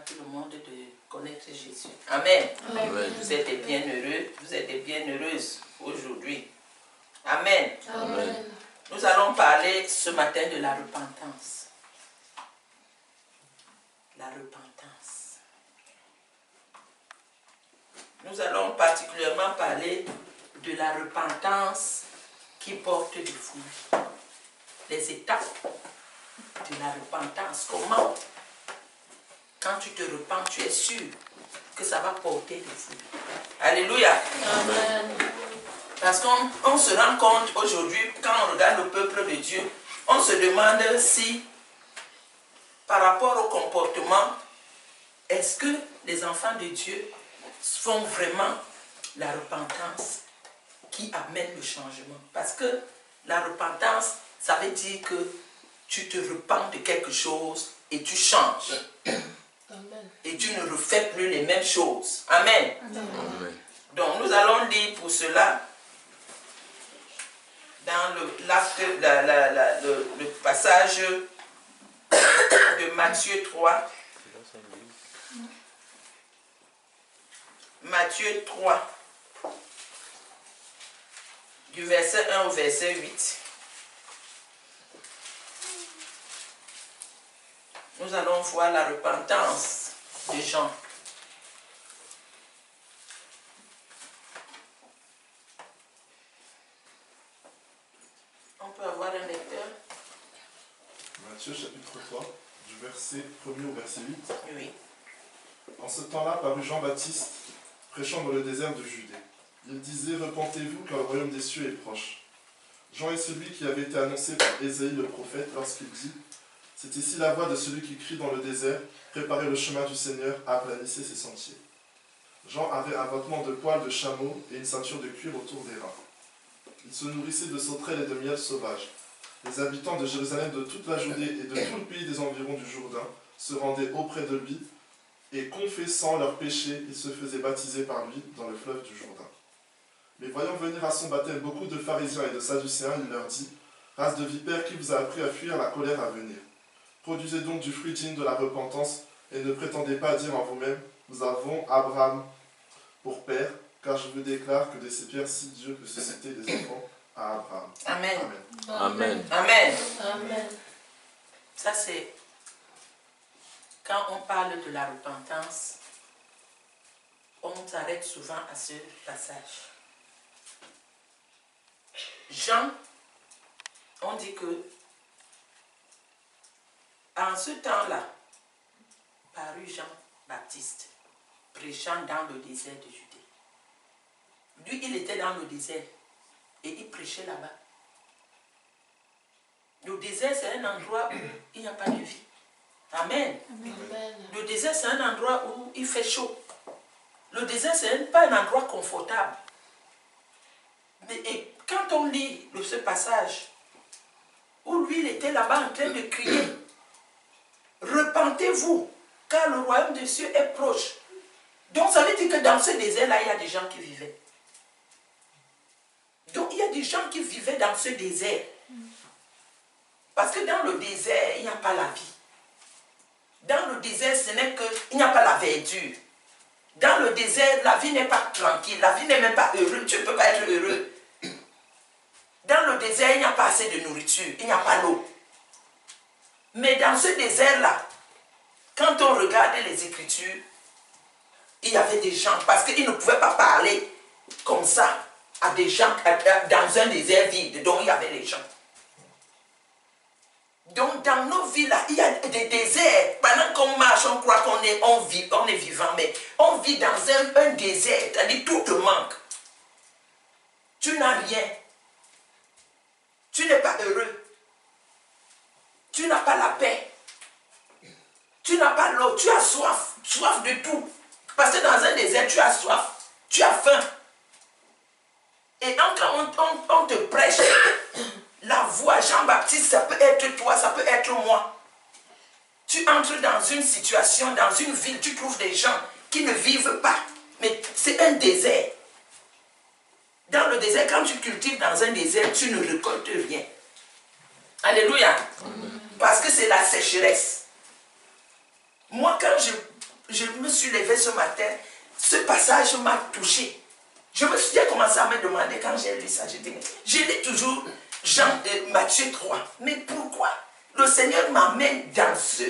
tout le monde de connaître Jésus. Amen. Amen. Vous êtes des bienheureux, vous êtes des bienheureuses aujourd'hui. Amen. Amen. Nous allons parler ce matin de la repentance. La repentance. Nous allons particulièrement parler de la repentance qui porte des fruits. Les étapes de la repentance. Comment, quand tu te repens, tu es sûr que ça va porter des fruits. Alléluia. Amen. Parce qu'on se rend compte aujourd'hui, quand on regarde le peuple de Dieu, on se demande si, par rapport au comportement, est-ce que les enfants de Dieu font vraiment la repentance qui amène le changement. Parce que la repentance, ça veut dire que tu te repens de quelque chose et tu changes. Amen. Et tu ne refais plus les mêmes choses. Amen. Amen. Donc nous allons lire pour cela dans le passage de Matthieu 3. Matthieu 3, du verset 1 au verset 8. Nous allons voir la repentance de Jean. On peut avoir un lecteur? Matthieu chapitre 3, du verset 1er au verset 8. Oui. En ce temps-là parut Jean-Baptiste, prêchant dans le désert de Judée. Il disait, repentez-vous car le royaume des cieux est proche. Jean est celui qui avait été annoncé par Ésaïe le prophète lorsqu'il dit, c'est ici la voix de celui qui crie dans le désert, préparez le chemin du Seigneur, aplanissez ses sentiers. Jean avait un vêtement de poil de chameau et une ceinture de cuir autour des reins. Il se nourrissait de sauterelles et de miel sauvage. Les habitants de Jérusalem, de toute la Judée et de tout le pays des environs du Jourdain se rendaient auprès de lui et confessant leurs péchés, ils se faisaient baptiser par lui dans le fleuve du Jourdain. Mais voyant venir à son baptême beaucoup de pharisiens et de sadducéens, il leur dit, race de vipères, qui vous a appris à fuir la colère à venir? Produisez donc du fruit digne de la repentance et ne prétendez pas dire en vous-même, nous avons Abraham pour père, car je vous déclare que de ces pierres, si Dieu peut susciter des enfants à Abraham. Amen. Amen. Amen. Amen. Ça c'est, quand on parle de la repentance, on s'arrête souvent à ce passage. Jean, on dit que en ce temps-là, parut Jean-Baptiste, prêchant dans le désert de Judée. Lui, il était dans le désert et il prêchait là-bas. Le désert, c'est un endroit où il n'y a pas de vie. Amen. Amen. Le désert, c'est un endroit où il fait chaud. Le désert, ce n'est pas un endroit confortable. Et quand on lit ce passage, où lui, il était là-bas en train de crier, repentez-vous, car le royaume des cieux est proche. Donc, ça veut dire que dans ce désert-là, il y a des gens qui vivaient. Donc, il y a des gens qui vivaient dans ce désert. Parce que dans le désert, il n'y a pas la vie. Dans le désert, ce n'est que, il n'y a pas la verdure. Dans le désert, la vie n'est pas tranquille, la vie n'est même pas heureuse, tu ne peux pas être heureux. Dans le désert, il n'y a pas assez de nourriture, il n'y a pas l'eau. Mais dans ce désert-là, quand on regarde les Écritures, il y avait des gens, parce qu'ils ne pouvaient pas parler comme ça à des gens dans un désert vide, donc il y avait les gens. Donc dans nos vies là, il y a des déserts. Pendant qu'on marche, on croit qu'on est vivant, mais on vit dans un désert, c'est-à-dire tout te manque. Tu n'as rien. Tu n'es pas heureux. Tu n'as pas la paix. Tu n'as pas l'eau, tu as soif, soif de tout. Parce que dans un désert, tu as soif, tu as faim. Et quand on te prêche, la voix Jean-Baptiste, ça peut être toi, ça peut être moi. Tu entres dans une situation, dans une ville, tu trouves des gens qui ne vivent pas. Mais c'est un désert. Dans le désert, quand tu cultives dans un désert, tu ne récoltes rien. Alléluia. Parce que c'est la sécheresse. Moi, quand je me suis levé ce matin, ce passage m'a touché. Je me suis commencé à me demander quand j'ai lu ça, je lis toujours Matthieu 3. Mais pourquoi le Seigneur m'amène dans ce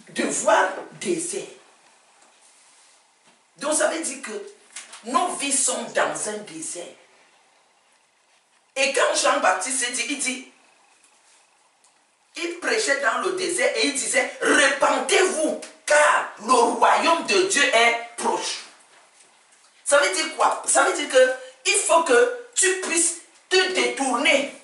devoir désert? Donc ça veut dire que nos vies sont dans un désert. Et quand Jean-Baptiste dit, il prêchait dans le désert et il disait, repentez-vous, car le royaume de Dieu est proche. Ça veut dire quoi? Ça veut dire qu'il faut que tu puisses te détourner,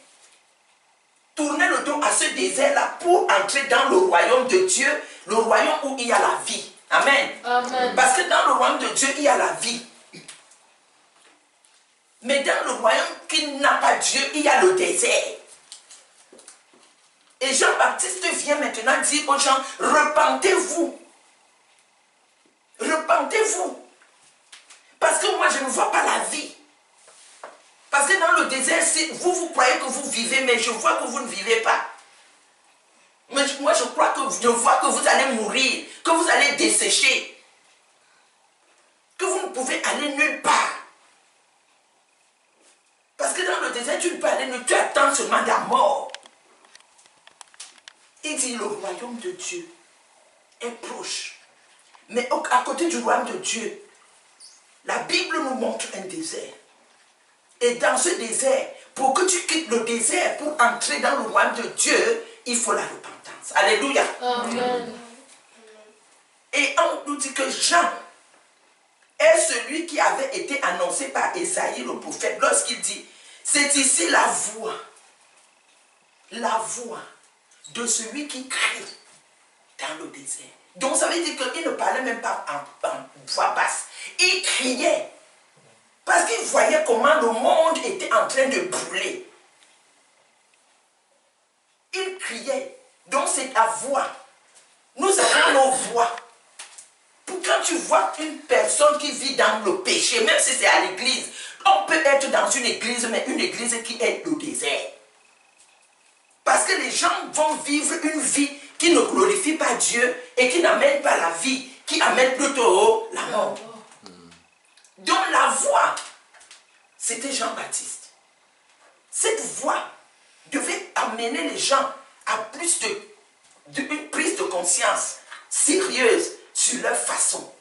tourner le dos à ce désert-là pour entrer dans le royaume de Dieu, le royaume où il y a la vie. Amen. Amen. Parce que dans le royaume de Dieu, il y a la vie. Mais dans le royaume qui n'a pas Dieu, il y a le désert. Et Jean-Baptiste vient maintenant dire aux gens, repentez-vous. Repentez-vous. Parce que moi, je ne vois pas la vie. Parce que dans le désert, vous croyez que vous vivez, mais je vois que vous ne vivez pas. Mais moi, je vois que vous allez mourir, que vous allez dessécher, que vous ne pouvez aller nulle part. Parce que dans le désert, tu ne peux aller nulle part, tu attends seulement la mort. Il dit, le royaume de Dieu est proche. Mais à côté du royaume de Dieu, la Bible nous montre un désert. Et dans ce désert, pour que tu quittes le désert pour entrer dans le royaume de Dieu, il faut la repentance. Alléluia. Amen. Et on nous dit que Jean est celui qui avait été annoncé par Ésaïe le prophète lorsqu'il dit, c'est ici la voix de celui qui crie dans le désert. Donc ça veut dire qu'il ne parlait même pas en voix basse. Il criait. Parce qu'il voyait comment le monde était en train de brûler. Il criait. Donc c'est ta voix. Nous avons nos voix. Quand tu vois une personne qui vit dans le péché, même si c'est à l'église, on peut être dans une église, mais une église qui est le désert. Parce que les gens vont vivre une vie qui ne glorifie pas Dieu et qui n'amène pas la vie, qui amène plutôt la mort. Donc la voix, c'était Jean-Baptiste. Cette voix devait amener les gens à plus une prise de conscience sérieuse sur leur façon.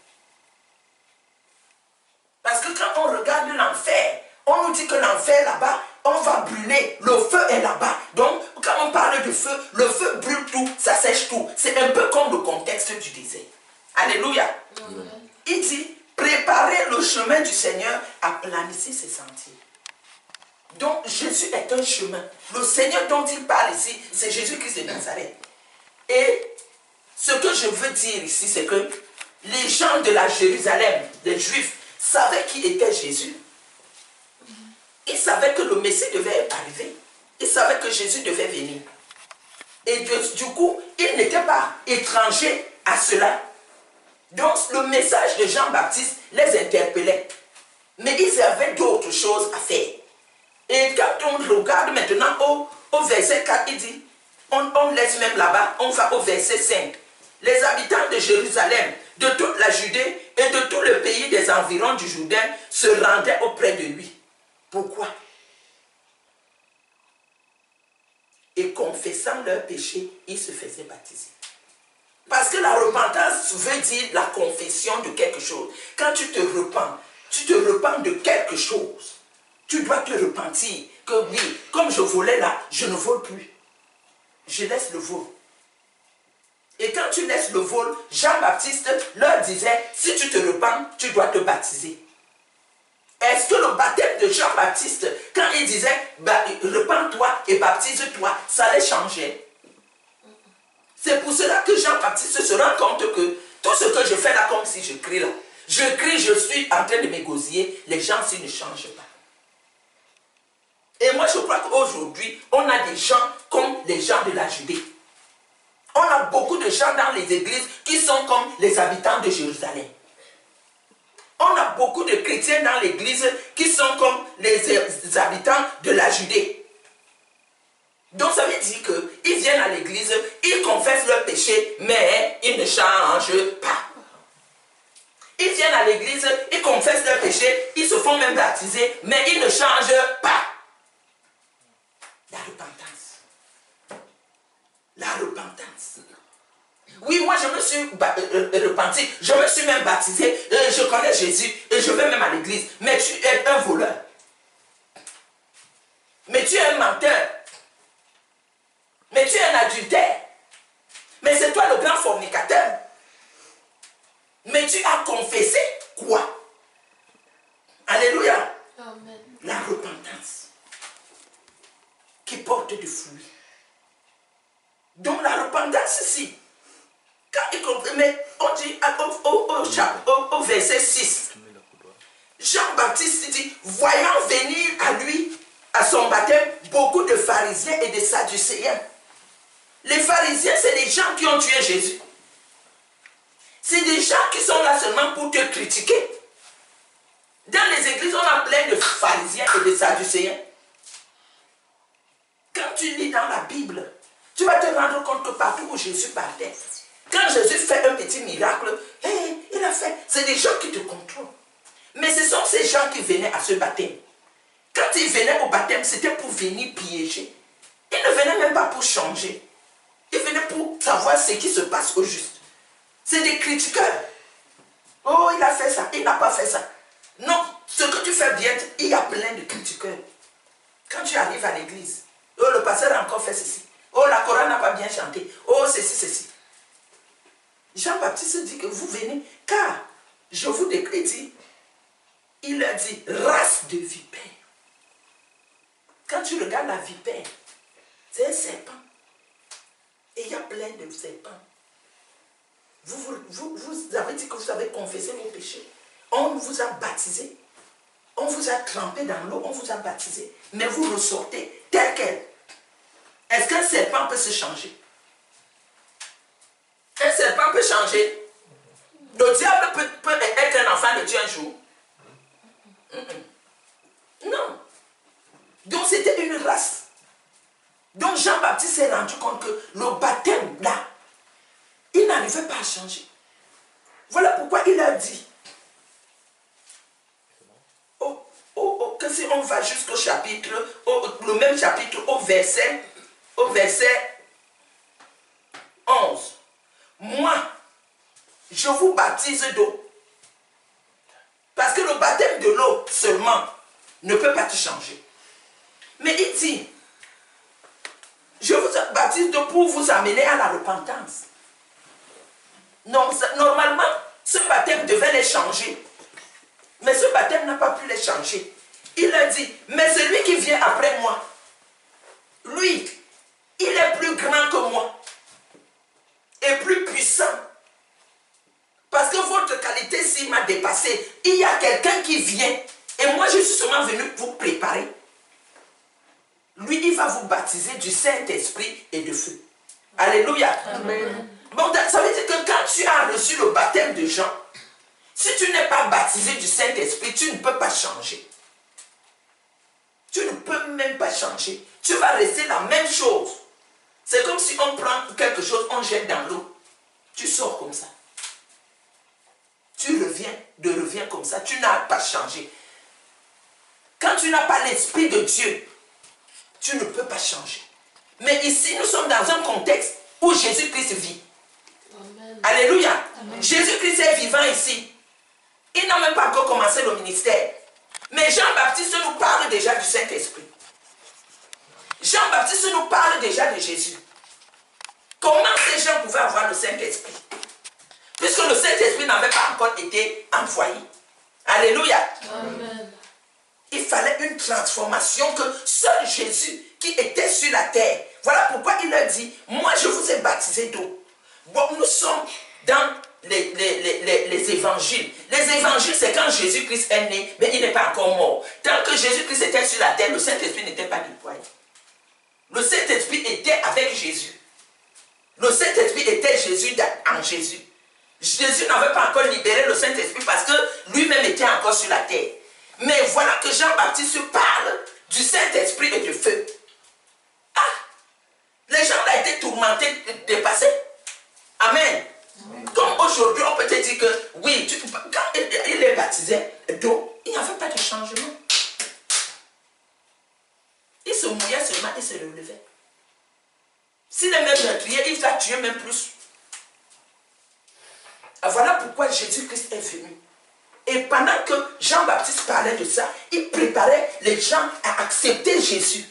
Parce que quand on regarde l'enfer, on nous dit que l'enfer là-bas, on va brûler, le feu est là-bas. Donc, quand on parle de feu, le feu brûle tout, ça sèche tout. C'est un peu comme le contexte du désert. Alléluia. Amen. Il dit, préparez le chemin du Seigneur, aplanissez ses sentiers. Donc, Jésus est un chemin. Le Seigneur dont il parle ici, c'est Jésus-Christ de Nazareth. Et ce que je veux dire ici, c'est que les gens de la Jérusalem, les Juifs, savaient qui était Jésus. Ils savaient que le Messie devait arriver. Ils savaient que Jésus devait venir. Et du coup, ils n'étaient pas étrangers à cela. Donc, le message de Jean-Baptiste les interpellait. Mais ils avaient d'autres choses à faire. Et quand on regarde maintenant au verset 4, il dit, on laisse même là-bas, on va au verset 5. Les habitants de Jérusalem, de toute la Judée et de tout le pays des environs du Jourdain se rendaient auprès de lui. Pourquoi? Et confessant leurs péchés, ils se faisaient baptiser. Parce que la repentance veut dire la confession de quelque chose. Quand tu te repens de quelque chose. Tu dois te repentir que oui, comme je volais là, je ne vole plus. Je laisse le vol. Et quand tu laisses le vol, Jean-Baptiste leur disait, si tu te repens, tu dois te baptiser. Est-ce que le baptême de Jean-Baptiste, quand il disait, repens-toi et baptise-toi, ça les changeait? C'est pour cela que Jean-Baptiste se rend compte que tout ce que je fais là, comme si je crie là, je crie, je suis en train de m'égosiller, les gens s'ils ne changent pas. Et moi je crois qu'aujourd'hui, on a des gens comme les gens de la Judée. On a beaucoup de gens dans les églises qui sont comme les habitants de Jérusalem. On a beaucoup de chrétiens dans l'église qui sont comme les habitants de la Judée. Donc ça veut dire qu'ils viennent à l'église, ils confessent leurs péchés, mais ils ne changent pas. viennent à l'église, ils confessent leurs péchés, ils se font même baptiser, mais ils ne changent pas. La repentance. La repentance. Oui, moi je me suis repenti, je me suis même baptisé, je connais Jésus et je vais même à l'église. Mais tu es un voleur. Mais tu es un menteur. Mais tu es un adultère. Mais c'est toi le grand fornicateur. Mais tu as confessé quoi? Alléluia. Amen. La repentance qui porte du fruit. Donc la repentance ici, mais on dit au verset 6, Jean-Baptiste dit, voyant venir à lui, à son baptême, beaucoup de pharisiens et de sadducéens. Les pharisiens, c'est des gens qui ont tué Jésus. C'est des gens qui sont là seulement pour te critiquer. Dans les églises, on a plein de pharisiens et de sadducéens. Quand tu lis dans la Bible, tu vas te rendre compte que partout où Jésus partait, quand Jésus fait un petit miracle, il a fait, c'est des gens qui te contrôlent. Mais ce sont ces gens qui venaient à ce baptême. Quand ils venaient au baptême, c'était pour venir piéger. Ils ne venaient même pas pour changer. Ils venaient pour savoir ce qui se passe au juste. C'est des critiqueurs. Oh, il a fait ça, il n'a pas fait ça. Non, ce que tu fais bien, il y a plein de critiqueurs. Quand tu arrives à l'église, oh, le pasteur a encore fait ceci. Oh, la chorale n'a pas bien chanté. Oh, ceci, ceci. Jean-Baptiste dit que vous venez, car je vous décrète, il leur dit, race de vipères. Quand tu regardes la vipère, c'est un serpent. Et il y a plein de serpents. Vous avez dit que vous avez confessé vos péchés. On vous a baptisé. On vous a trempé dans l'eau, on vous a baptisé. Mais vous ressortez tel quel. Est-ce qu'un serpent peut se changer? Un serpent peut changer. Le diable peut être un enfant de Dieu un jour. Non. Donc c'était une race. Donc Jean-Baptiste s'est rendu compte que le baptême là, il n'arrivait pas à changer. Voilà pourquoi il a dit, que si on va jusqu'au chapitre, le même chapitre, au verset 11. Moi, je vous baptise d'eau. Parce que le baptême de l'eau seulement ne peut pas te changer. Mais il dit, je vous baptise d'eau pour vous amener à la repentance. Non, normalement, ce baptême devait les changer. Mais ce baptême n'a pas pu les changer. Il a dit, mais celui qui vient après moi, lui, il est plus grand que moi et plus puissant. Parce que votre qualité s'il m'a dépassé, il y a quelqu'un qui vient et moi je suis seulement venu pour préparer. Lui, il va vous baptiser du Saint-Esprit et de feu. Alléluia. Amen. Bon, ça veut dire que quand tu as reçu le baptême de Jean, si tu n'es pas baptisé du Saint-Esprit, tu ne peux pas changer. Tu ne peux même pas changer. Tu vas rester la même chose. C'est comme si on prend quelque chose, on jette dans l'eau. Tu sors comme ça. Tu reviens comme ça. Tu n'as pas changé. Quand tu n'as pas l'Esprit de Dieu, tu ne peux pas changer. Mais ici, nous sommes dans un contexte où Jésus-Christ vit. Amen. Alléluia. Amen. Jésus-Christ est vivant ici. Il n'a même pas encore commencé le ministère. Mais Jean-Baptiste nous parle déjà du Saint-Esprit. Jean-Baptiste nous parle déjà de Jésus. Comment ces gens pouvaient avoir le Saint-Esprit? Puisque le Saint-Esprit n'avait pas encore été envoyé. Alléluia. Amen. Il fallait une transformation que seul Jésus qui était sur la terre. Voilà pourquoi il a dit, moi je vous ai baptisé d'eau. Bon, nous sommes dans les évangiles. Les évangiles, c'est quand Jésus-Christ est né, mais il n'est pas encore mort. Tant que Jésus-Christ était sur la terre, le Saint-Esprit n'était pas déployé. Le Saint-Esprit était avec Jésus. Le Saint-Esprit était Jésus en Jésus. Jésus n'avait pas encore libéré le Saint-Esprit parce que lui-même était encore sur la terre. Mais voilà que Jean-Baptiste parle du Saint-Esprit et du feu. Ah! Les gens ont été tourmentés, dépassés. Amen. Comme aujourd'hui, on peut te dire que, oui, quand Voilà pourquoi Jésus-Christ est venu. Et pendant que Jean-Baptiste parlait de ça, il préparait les gens à accepter Jésus.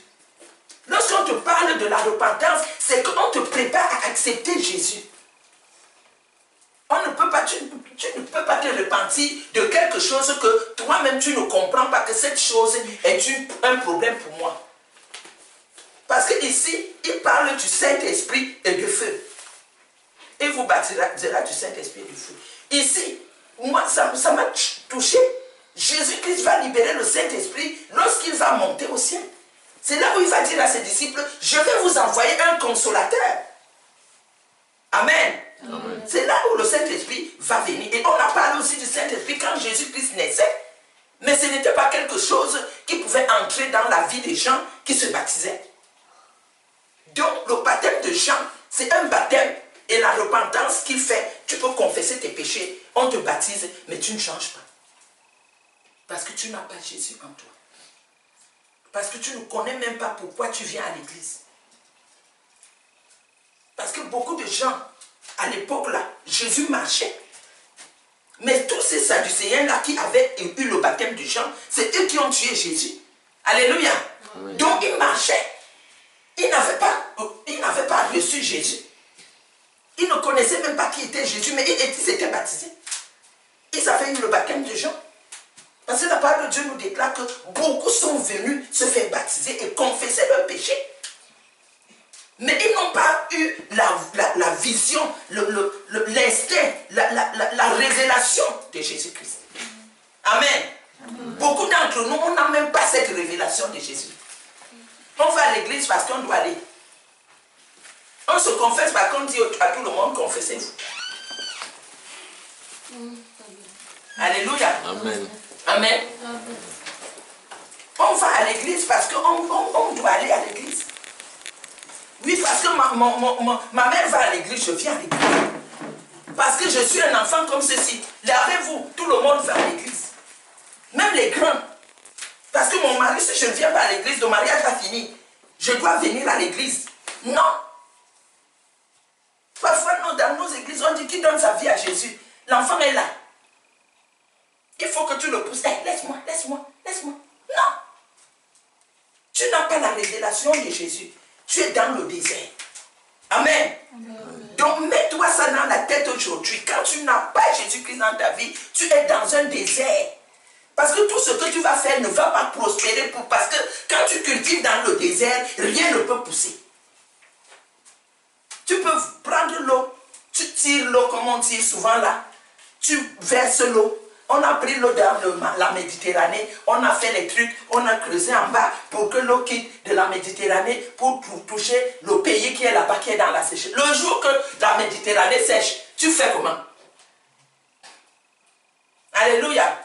Lorsqu'on te parle de la repentance, c'est qu'on te prépare à accepter Jésus. On ne peut pas, tu ne peux pas te repentir de quelque chose que toi-même tu ne comprends pas que cette chose est un problème pour moi. Parce qu'ici, il parle du Saint-Esprit et du feu. Il vous baptisera du Saint-Esprit et du feu. Ici, moi, ça m'a touché. Jésus-Christ va libérer le Saint-Esprit lorsqu'il va monter au ciel. C'est là où il va dire à ses disciples, je vais vous envoyer un consolateur. Amen. C'est là où le Saint-Esprit va venir. Et on a parlé aussi du Saint-Esprit quand Jésus-Christ naissait. Mais ce n'était pas quelque chose qui pouvait entrer dans la vie des gens qui se baptisaient. Donc le baptême de Jean, c'est un baptême. Et la repentance qu'il fait, tu peux confesser tes péchés, on te baptise, mais tu ne changes pas. Parce que tu n'as pas Jésus en toi. Parce que tu ne connais même pas pourquoi tu viens à l'église. Parce que beaucoup de gens, à l'époque là, Jésus marchait. Mais tous ces Sadducéens-là qui avaient eu le baptême de Jean, c'est eux qui ont tué Jésus. Alléluia. Oui. Donc ils marchaient. Ils n'avaient pas reçu Jésus. Ils ne connaissaient même pas qui était Jésus, mais ils s'étaient baptisés. Ils avaient eu le baptême de Jean. Parce que la parole de Dieu nous déclare que beaucoup sont venus se faire baptiser et confesser leurs péchés. Mais ils n'ont pas eu la vision, l'instinct, la révélation de Jésus-Christ. Amen. Beaucoup d'entre nous, on n'a même pas cette révélation de Jésus. On va à l'église parce qu'on doit aller. On se confesse parce qu'on dit à tout le monde, confessez-vous. Alléluia. Amen. Amen. On va à l'église parce qu'on doit aller à l'église. Oui, parce que ma mère va à l'église, je viens à l'église. Parce que je suis un enfant comme ceci. Lavez-vous, tout le monde va à l'église. Même les grands. Parce que mon mari, si je ne viens pas à l'église, le mariage va finir. Je dois venir à l'église. Non. Parfois, dans nos églises, on dit qui donne sa vie à Jésus. L'enfant est là. Il faut que tu le pousses. Hey, laisse-moi. Non. Tu n'as pas la révélation de Jésus. Tu es dans le désert. Amen. Donc, mets-toi ça dans la tête aujourd'hui. Quand tu n'as pas Jésus-Christ dans ta vie, tu es dans un désert. Parce que tout ce que tu vas faire ne va pas prospérer. Parce que quand tu cultives dans le désert, rien ne peut pousser. Tu peux prendre l'eau, tu tires l'eau comme on tire souvent là, tu verses l'eau. On a pris l'eau dans la Méditerranée, on a fait les trucs, on a creusé en bas pour que l'eau quitte de la Méditerranée pour toucher le pays qui est là-bas, qui est dans la sécheresse. Le jour que la Méditerranée sèche, tu fais comment? Alléluia.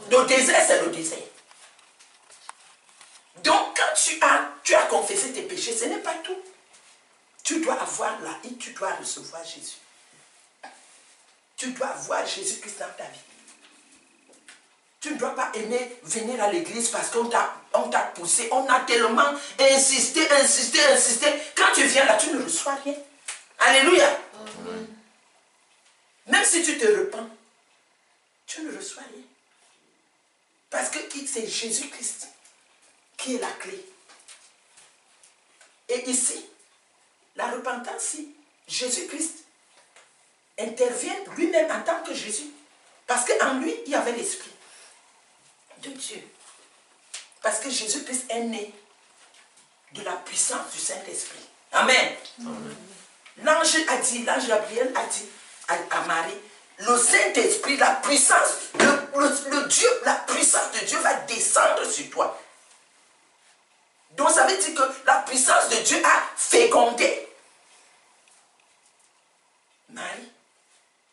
Le désert, c'est le désert. Donc, quand tu as confessé tes péchés, ce n'est pas tout. Tu dois avoir la vie, tu dois recevoir Jésus. Tu dois avoir Jésus-Christ dans ta vie. Tu ne dois pas aimer venir à l'église parce qu'on t'a poussé. On a tellement insisté. Quand tu viens là, tu ne reçois rien. Alléluia. Amen. Même si tu te repens, tu ne reçois rien. Parce que c'est Jésus-Christ qui est la clé. Et ici, la repentance, si Jésus-Christ intervient lui-même en tant que Jésus. Parce qu'en lui, il y avait l'Esprit de Dieu. Parce que Jésus-Christ est né de la puissance du Saint-Esprit. Amen. L'ange Gabriel a dit à Marie, le Saint-Esprit, la puissance, la puissance de Dieu va descendre sur toi. Donc ça veut dire que la puissance de Dieu a fécondé Marie.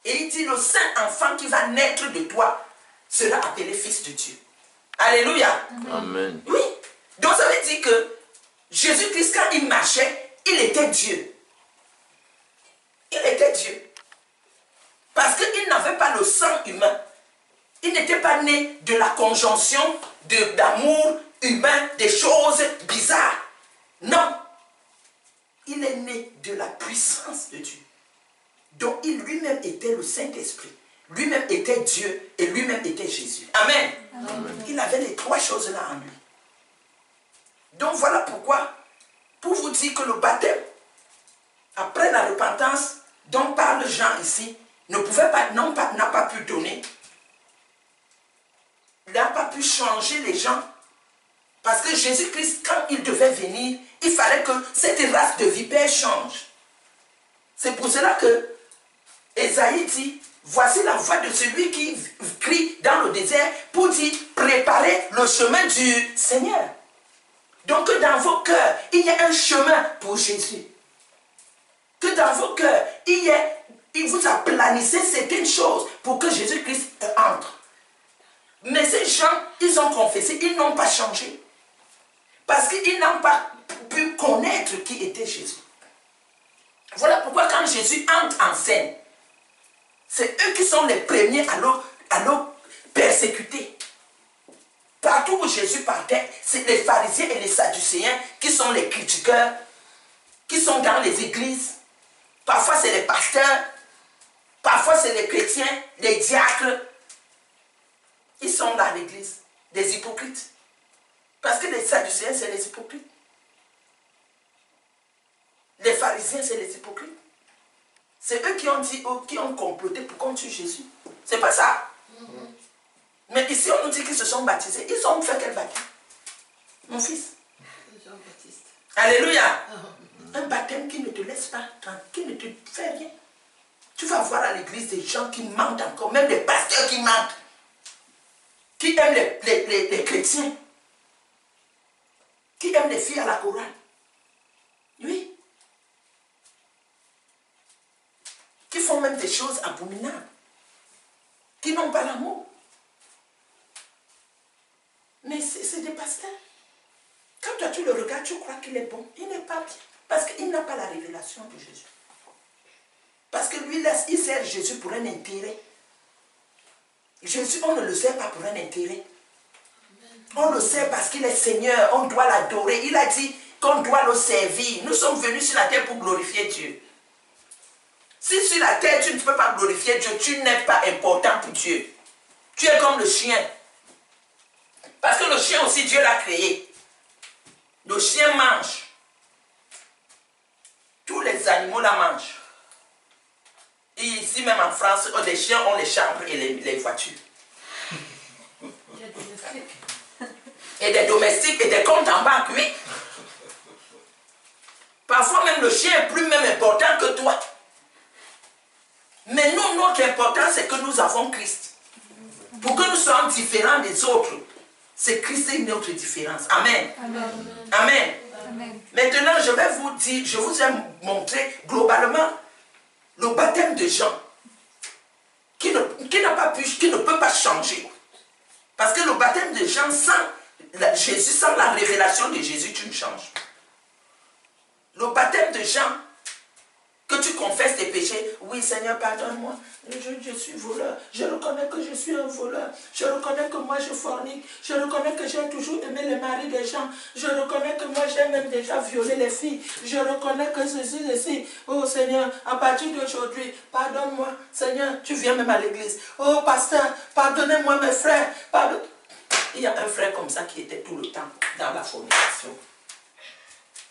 Et il dit, le saint enfant qui va naître de toi sera appelé fils de Dieu. Alléluia. Amen. Oui. Donc ça veut dire que Jésus-Christ, quand il marchait, il était Dieu. Il était Dieu. Parce qu'il n'avait pas le sang humain. Il n'était pas né de la conjonction d'amour humain, des choses bizarres. Non. Il est né de la puissance de Dieu. Donc il lui-même était le Saint-Esprit. lui-même était Dieu et lui-même était Jésus. Amen. Amen. Il avait les trois choses-là en lui. Donc voilà pourquoi, pour vous dire que le baptême, après la repentance dont parle Jean ici, n'a pas pu donner, n'a pas pu changer les gens. Parce que Jésus-Christ, quand il devait venir, il fallait que cette race de vipères change. C'est pour cela que Ésaïe dit, voici la voix de celui qui crie dans le désert pour dire, préparez le chemin du Seigneur. Donc que dans vos cœurs, il y a un chemin pour Jésus. Que dans vos cœurs, il vous a planifié certaines choses pour que Jésus-Christ entre. Mais ces gens, ils ont confessé, ils n'ont pas changé. Parce qu'ils n'ont pas pu connaître qui était Jésus. Voilà pourquoi quand Jésus entre en scène, c'est eux qui sont les premiers à le persécuter. Partout où Jésus partait, c'est les pharisiens et les sadducéens qui sont les critiqueurs, qui sont dans les églises. Parfois c'est les pasteurs, parfois c'est les chrétiens, les diacres. Ils sont dans l'église, des hypocrites. Parce que les sadducéens, c'est les hypocrites. Les pharisiens, c'est les hypocrites. C'est eux qui ont dit, qui ont comploté pour qu'on tue Jésus. C'est pas ça. Mais ici, on nous dit qu'ils se sont baptisés. Ils ont fait quel baptême? Mon fils. Jean-Baptiste. Alléluia. Un baptême qui ne te laisse pas tranquille, qui ne te fait rien. Tu vas voir à l'église des gens qui mentent encore, même des pasteurs qui mentent, qui aiment les chrétiens, qui aiment les filles à la chorale. Oui. Qui font même des choses abominables, qui n'ont pas l'amour. Mais c'est des pasteurs. Quand toi tu le regardes, tu crois qu'il est bon. Il n'est pas bien. Parce qu'il n'a pas la révélation de Jésus. Parce que lui, il sert Jésus pour un intérêt. Jésus, on ne le sert pas pour un intérêt. On le sert parce qu'il est Seigneur, on doit l'adorer. Il a dit qu'on doit le servir. Nous sommes venus sur la terre pour glorifier Dieu. Si sur la terre tu ne peux pas glorifier Dieu, tu n'es pas important pour Dieu. Tu es comme le chien. Parce que le chien aussi, Dieu l'a créé. Le chien mange. Tous les animaux la mangent. Et ici même en France, les chiens ont les chambres et les voitures. Et des domestiques et des comptes en banque, oui. Parfois même le chien est plus même important que toi. Mais nous, notre importance, c'est que nous avons Christ. Pour que nous soyons différents des autres. C'est Christ et notre différence. Amen. Amen. Amen. Amen. Maintenant, je vais vous dire, je vous ai montré globalement le baptême de Jean qui ne peut pas changer. Parce que le baptême de Jean sans Jésus, sans la révélation de Jésus, tu ne changes pas. Le baptême de Jean, que tu confesses tes péchés, oui Seigneur, pardonne-moi, je suis voleur, je reconnais que je suis un voleur, je reconnais que moi je fornique, je reconnais que j'ai toujours aimé les maris des gens, je reconnais que moi j'ai même déjà violé les filles, je reconnais que ceci, oh Seigneur, à partir d'aujourd'hui, pardonne-moi, Seigneur, tu viens même à l'église, oh pasteur, pardonnez-moi mes frères, pardonne. Il y a un frère comme ça qui était tout le temps dans la fornication.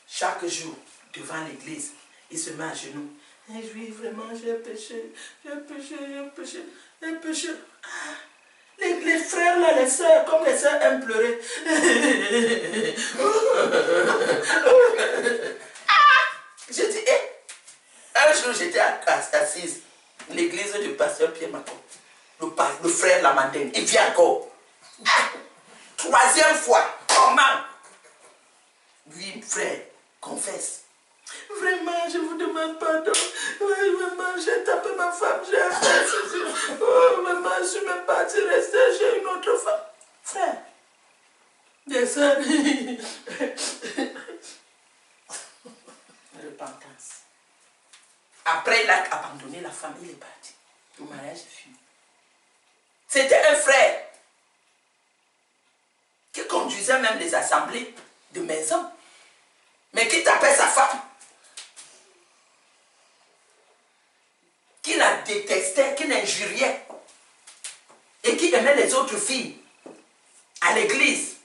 Chaque jour, devant l'église, il se met à genoux. Et oui, vraiment, j'ai péché. Les frères, là, les sœurs, comme les sœurs aiment pleurer. Je dis, un jour, j'étais assise, l'église du pasteur Pierre Macron. Le frère Lamandine, il vient encore. Troisième fois, comment? Oui, frère, confesse. Vraiment, je vous demande pardon. Oui, vraiment, j'ai tapé ma femme, j'ai fait ceci. Oh, vraiment, je suis même partie rester chez une autre femme. Frère, des sœurs. Repentance. Après, il a abandonné la femme, il est parti. Le mariage est fini. C'était un frère qui conduisait même les assemblées de maison, mais qui tapait sa femme, qui la détestait, qui l'injuriait. aimait les autres filles à l'église.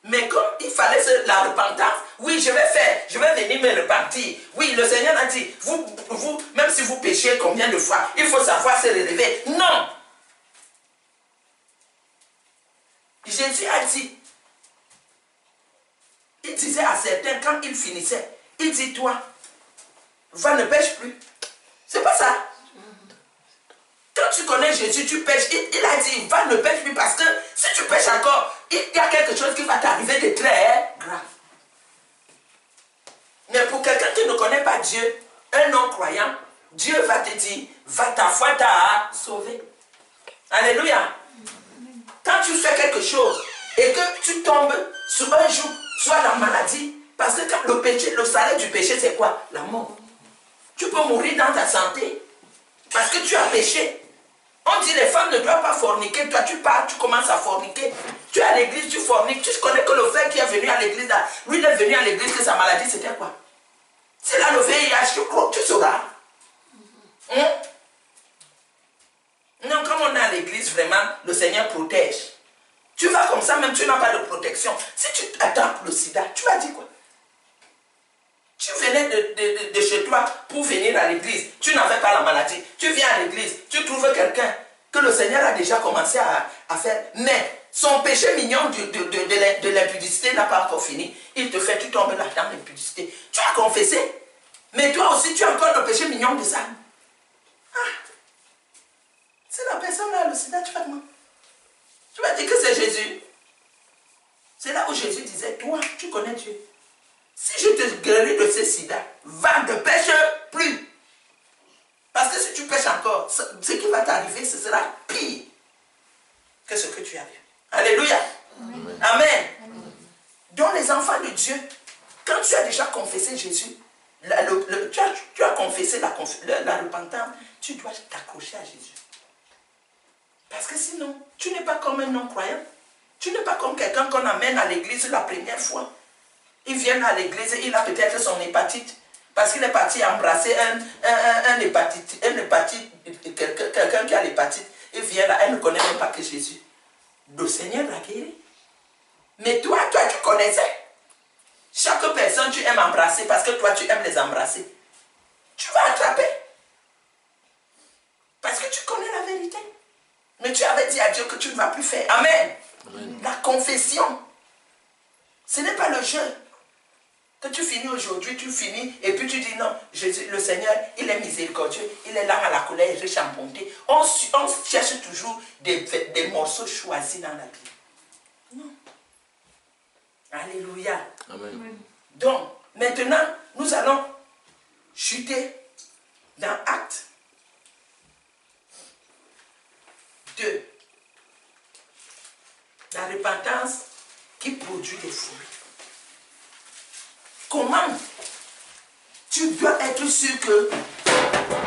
Mais comme il fallait la repentance, oui, je vais venir me repentir. Oui, le Seigneur a dit, vous, même si vous péchez combien de fois, il faut savoir se relever. Non. Jésus a dit, il disait à certains, quand il finissait, il dit, toi, va, ne pêche plus. C'est pas ça. Quand tu connais Jésus, tu pêches. Il a dit, va, ne pêche plus, parce que si tu pêches encore, il y a quelque chose qui va t'arriver de très grave. Mais pour quelqu'un qui ne connaît pas Dieu, un non-croyant, Dieu va te dire, va, ta foi t'a sauvé. Alléluia. Quand tu fais quelque chose et que tu tombes sur un jour, soit la maladie, parce que quand le péché, le salaire du péché, c'est quoi? La mort. Tu peux mourir dans ta santé parce que tu as péché. On dit les femmes ne doivent pas forniquer. Toi, tu pars, tu commences à forniquer. Tu es à l'église, tu forniques. Tu connais que le frère qui est venu à l'église, lui, il est venu à l'église, que sa maladie, c'était quoi? S'il a le VIH, tu sauras. Non, comme on est à l'église, vraiment, le Seigneur protège. Tu vas comme ça, même tu n'as pas de protection. Si tu attrapes le sida, tu vas dire quoi? Tu venais de chez toi pour venir à l'église. Tu n'avais pas la maladie. Tu viens à l'église. Tu trouves quelqu'un que le Seigneur a déjà commencé à faire. Mais son péché mignon de l'impudicité n'a pas encore fini. Il te fait, tu tombes là dans l'impudicité. Tu as confessé. Mais toi aussi, tu as encore le péché mignon de ça. Ah. C'est la personne là, le sida, tu vas comment? Tu vas dire que c'est Jésus. C'est là où Jésus disait, toi, tu connais Dieu. Si je te guéris de ce sida, va, ne pêche plus. Parce que si tu pêches encore, ce qui va t'arriver, ce sera pire que ce que tu as vu. Alléluia. Amen. Amen. Amen. Donc les enfants de Dieu, quand tu as déjà confessé Jésus, tu as confessé la repentance, tu dois t'accrocher à Jésus. Parce que sinon, tu n'es pas comme un non-croyant. Tu n'es pas comme quelqu'un qu'on amène à l'église la première fois. Il vient à l'église, il a peut-être son hépatite. Parce qu'il est parti embrasser quelqu'un qui a l'hépatite. Il vient là, elle ne connaît même pas que Jésus. Le Seigneur l'a guéri. Mais toi, tu connaissais. Chaque personne, tu aimes embrasser parce que toi, tu aimes les embrasser. Tu vas attraper. Parce que tu connais la vérité. Mais tu avais dit à Dieu que tu ne vas plus faire. Amen. Amen. La confession. Ce n'est pas le jeu. Que tu finis aujourd'hui, tu finis, et puis tu dis non, Jésus, le Seigneur, il est miséricordieux, il est là à la colère, riche en bonté. On cherche toujours des morceaux choisis dans la Bible. Non. Alléluia. Amen. Donc, maintenant, nous allons chuter dans Actes 2. La repentance qui produit des fruits. Comment tu dois être sûr que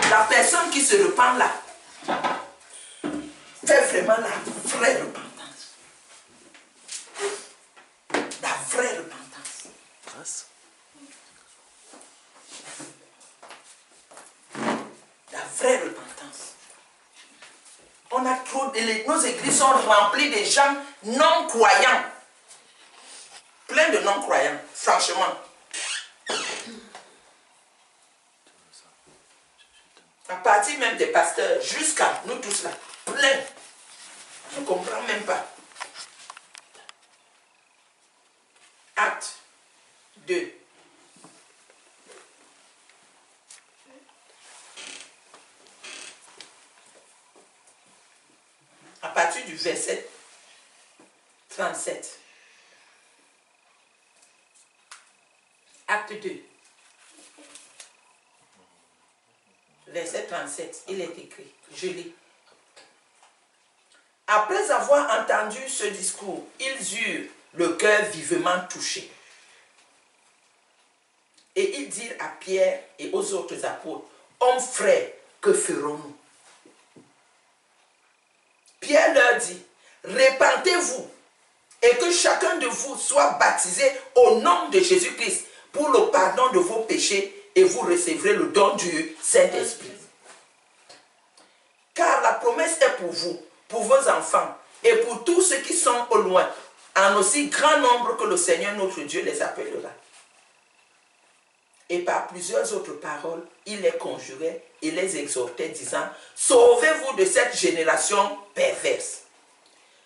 la personne qui se repent là fait vraiment la vraie repentance. La vraie repentance. La vraie repentance. On a trop, nos églises sont remplies de gens non-croyants. Plein de non-croyants, franchement. À partir même des pasteurs, jusqu'à nous tous là, plein. Je ne comprends même pas. Acte 2. À partir du verset 37. Acte 2. Verset 37, il est écrit, je lis. Après avoir entendu ce discours, ils eurent le cœur vivement touché. Et ils dirent à Pierre et aux autres apôtres, hommes frères, que ferons-nous? Pierre leur dit, répentez-vous et que chacun de vous soit baptisé au nom de Jésus-Christ pour le pardon de vos péchés et vous recevrez le don du Saint-Esprit. Car la promesse est pour vous, pour vos enfants et pour tous ceux qui sont au loin, en aussi grand nombre que le Seigneur notre Dieu les appellera. Et par plusieurs autres paroles, il les conjurait et les exhortait, disant, sauvez-vous de cette génération perverse.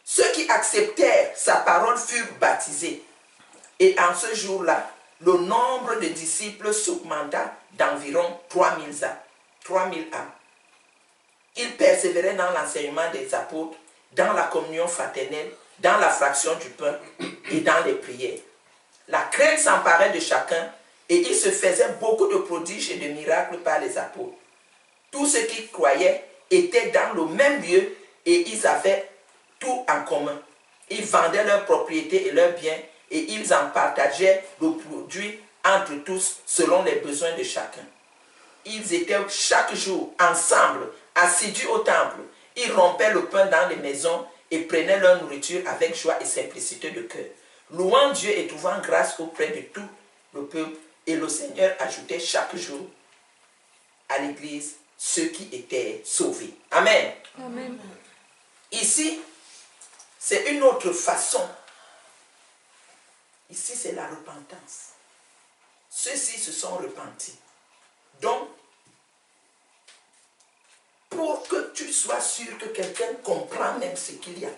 Ceux qui acceptèrent sa parole furent baptisés. Et en ce jour-là, le nombre de disciples s'augmenta d'environ 3000 âmes. Ils persévéraient dans l'enseignement des apôtres, dans la communion fraternelle, dans la fraction du pain et dans les prières. La crainte s'emparait de chacun et il se faisait beaucoup de prodiges et de miracles par les apôtres. Tous ceux qui croyaient étaient dans le même lieu et ils avaient tout en commun. Ils vendaient leurs propriétés et leurs biens et ils en partageaient le produit entre tous selon les besoins de chacun. Ils étaient chaque jour ensemble, assidus au temple. Ils rompaient le pain dans les maisons et prenaient leur nourriture avec joie et simplicité de cœur, louant Dieu et trouvant grâce auprès de tout le peuple. Et le Seigneur ajoutait chaque jour à l'Église ceux qui étaient sauvés. Amen. Amen. Ici, c'est une autre façon. Ici, c'est la repentance. Ceux-ci se sont repentis. Donc, pour que tu sois sûr que quelqu'un comprend même ce qu'il y a,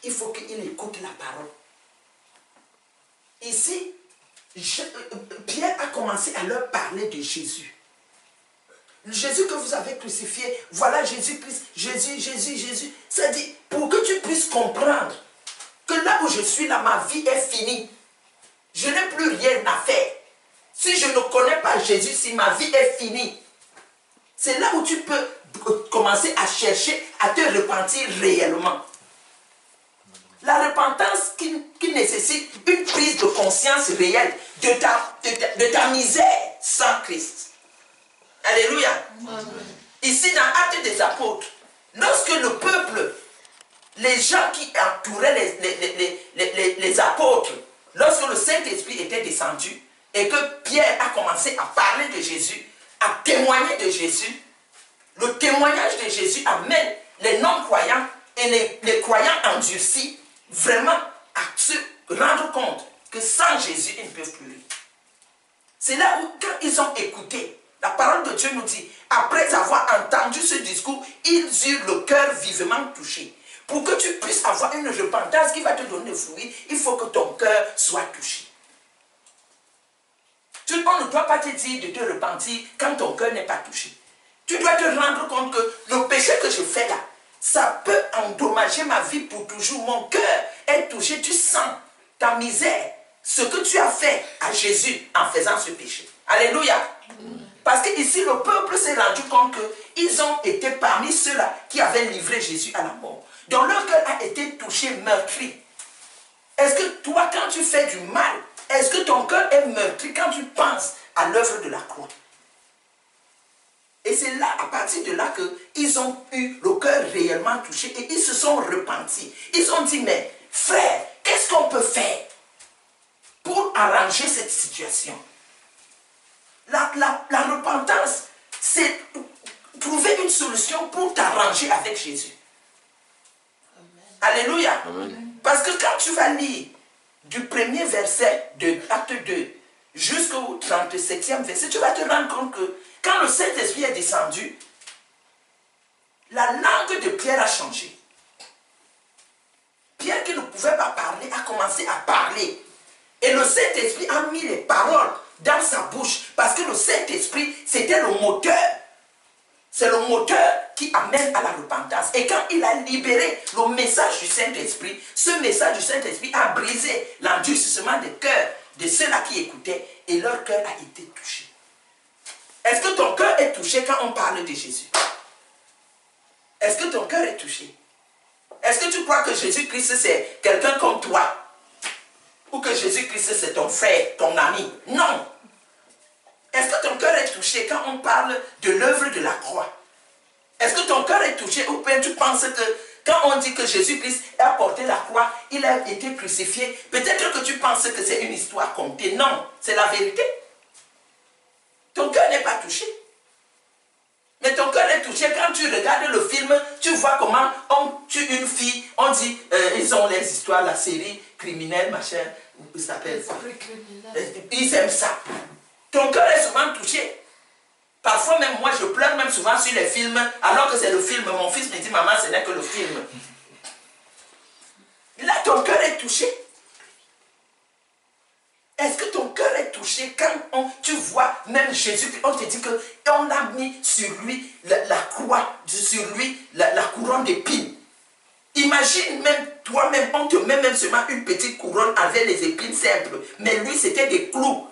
il faut qu'il écoute la parole. Ici, Pierre a commencé à leur parler de Jésus. Jésus que vous avez crucifié, voilà Jésus-Christ, Jésus. Ça dit, pour que tu puisses comprendre que là où je suis, là, ma vie est finie. Je n'ai plus rien à faire. Si je ne connais pas Jésus, si ma vie est finie, c'est là où tu peux commencer à chercher à te repentir réellement. La repentance qui nécessite une prise de conscience réelle de ta misère sans Christ. Alléluia. Amen. Ici dans Actes des Apôtres, lorsque le peuple, les gens qui entouraient les apôtres, lorsque le Saint-Esprit était descendu et que Pierre a commencé à parler de Jésus, à témoigner de Jésus, le témoignage de Jésus amène les non-croyants et les croyants endurcis vraiment à se rendre compte que sans Jésus, ils ne peuvent plus vivre. C'est là où, quand ils ont écouté, la parole de Dieu nous dit, après avoir entendu ce discours, ils eurent le cœur vivement touché. Pour que tu puisses avoir une repentance qui va te donner le fruit, il faut que ton cœur soit touché. On ne doit pas te dire de te repentir quand ton cœur n'est pas touché. Tu dois te rendre compte que le péché que je fais là, ça peut endommager ma vie pour toujours. Mon cœur est touché, tu sens ta misère, ce que tu as fait à Jésus en faisant ce péché. Alléluia. Parce qu'ici, le peuple s'est rendu compte qu'ils ont été parmi ceux-là qui avaient livré Jésus à la mort. Donc leur cœur a été touché, meurtri. Est-ce que toi, quand tu fais du mal, est-ce que ton cœur est meurtri quand tu penses à l'œuvre de la croix? Et c'est là, à partir de là, qu'ils ont eu le cœur réellement touché et ils se sont repentis. Ils ont dit, mais frère, qu'est-ce qu'on peut faire pour arranger cette situation? La repentance, c'est trouver une solution pour t'arranger avec Jésus. Amen. Alléluia. Amen. Parce que quand tu vas lire du premier verset de Acte 2 jusqu'au 37e verset, tu vas te rendre compte que quand le Saint-Esprit est descendu, la langue de Pierre a changé. Pierre qui ne pouvait pas parler a commencé à parler. Et le Saint-Esprit a mis les paroles dans sa bouche. Parce que le Saint-Esprit, c'était le moteur. C'est le moteur qui amène à la repentance. Et quand il a libéré le message du Saint-Esprit, ce message du Saint-Esprit a brisé l'endurcissement des cœurs de ceux-là qui écoutaient. Et leur cœur a été touché. Est-ce que ton cœur est touché quand on parle de Jésus? Est-ce que ton cœur est touché? Est-ce que tu crois que Jésus-Christ c'est quelqu'un comme toi? Ou que Jésus-Christ c'est ton frère, ton ami? Non. Est-ce que ton cœur est touché quand on parle de l'œuvre de la croix? Est-ce que ton cœur est touché ou bien tu penses que quand on dit que Jésus-Christ a porté la croix, il a été crucifié, peut-être que tu penses que c'est une histoire contée? Non, c'est la vérité. Ton cœur n'est pas touché. Mais ton cœur est touché quand tu regardes le film, tu vois comment on une fille, on dit, ils ont les histoires, la série criminelle, machin, ils s'appellent. Ils aiment ça. Ton cœur est souvent touché. Parfois même moi je pleure même souvent sur les films, alors que c'est le film. Mon fils me dit, maman, ce n'est que le film. Là, ton cœur est touché. Est-ce que ton cœur est touché quand tu vois même Jésus, on te dit qu'on a mis sur lui la croix, sur lui la couronne d'épines. Imagine même toi-même, on te met même seulement une petite couronne avec les épines simples, mais lui c'était des clous.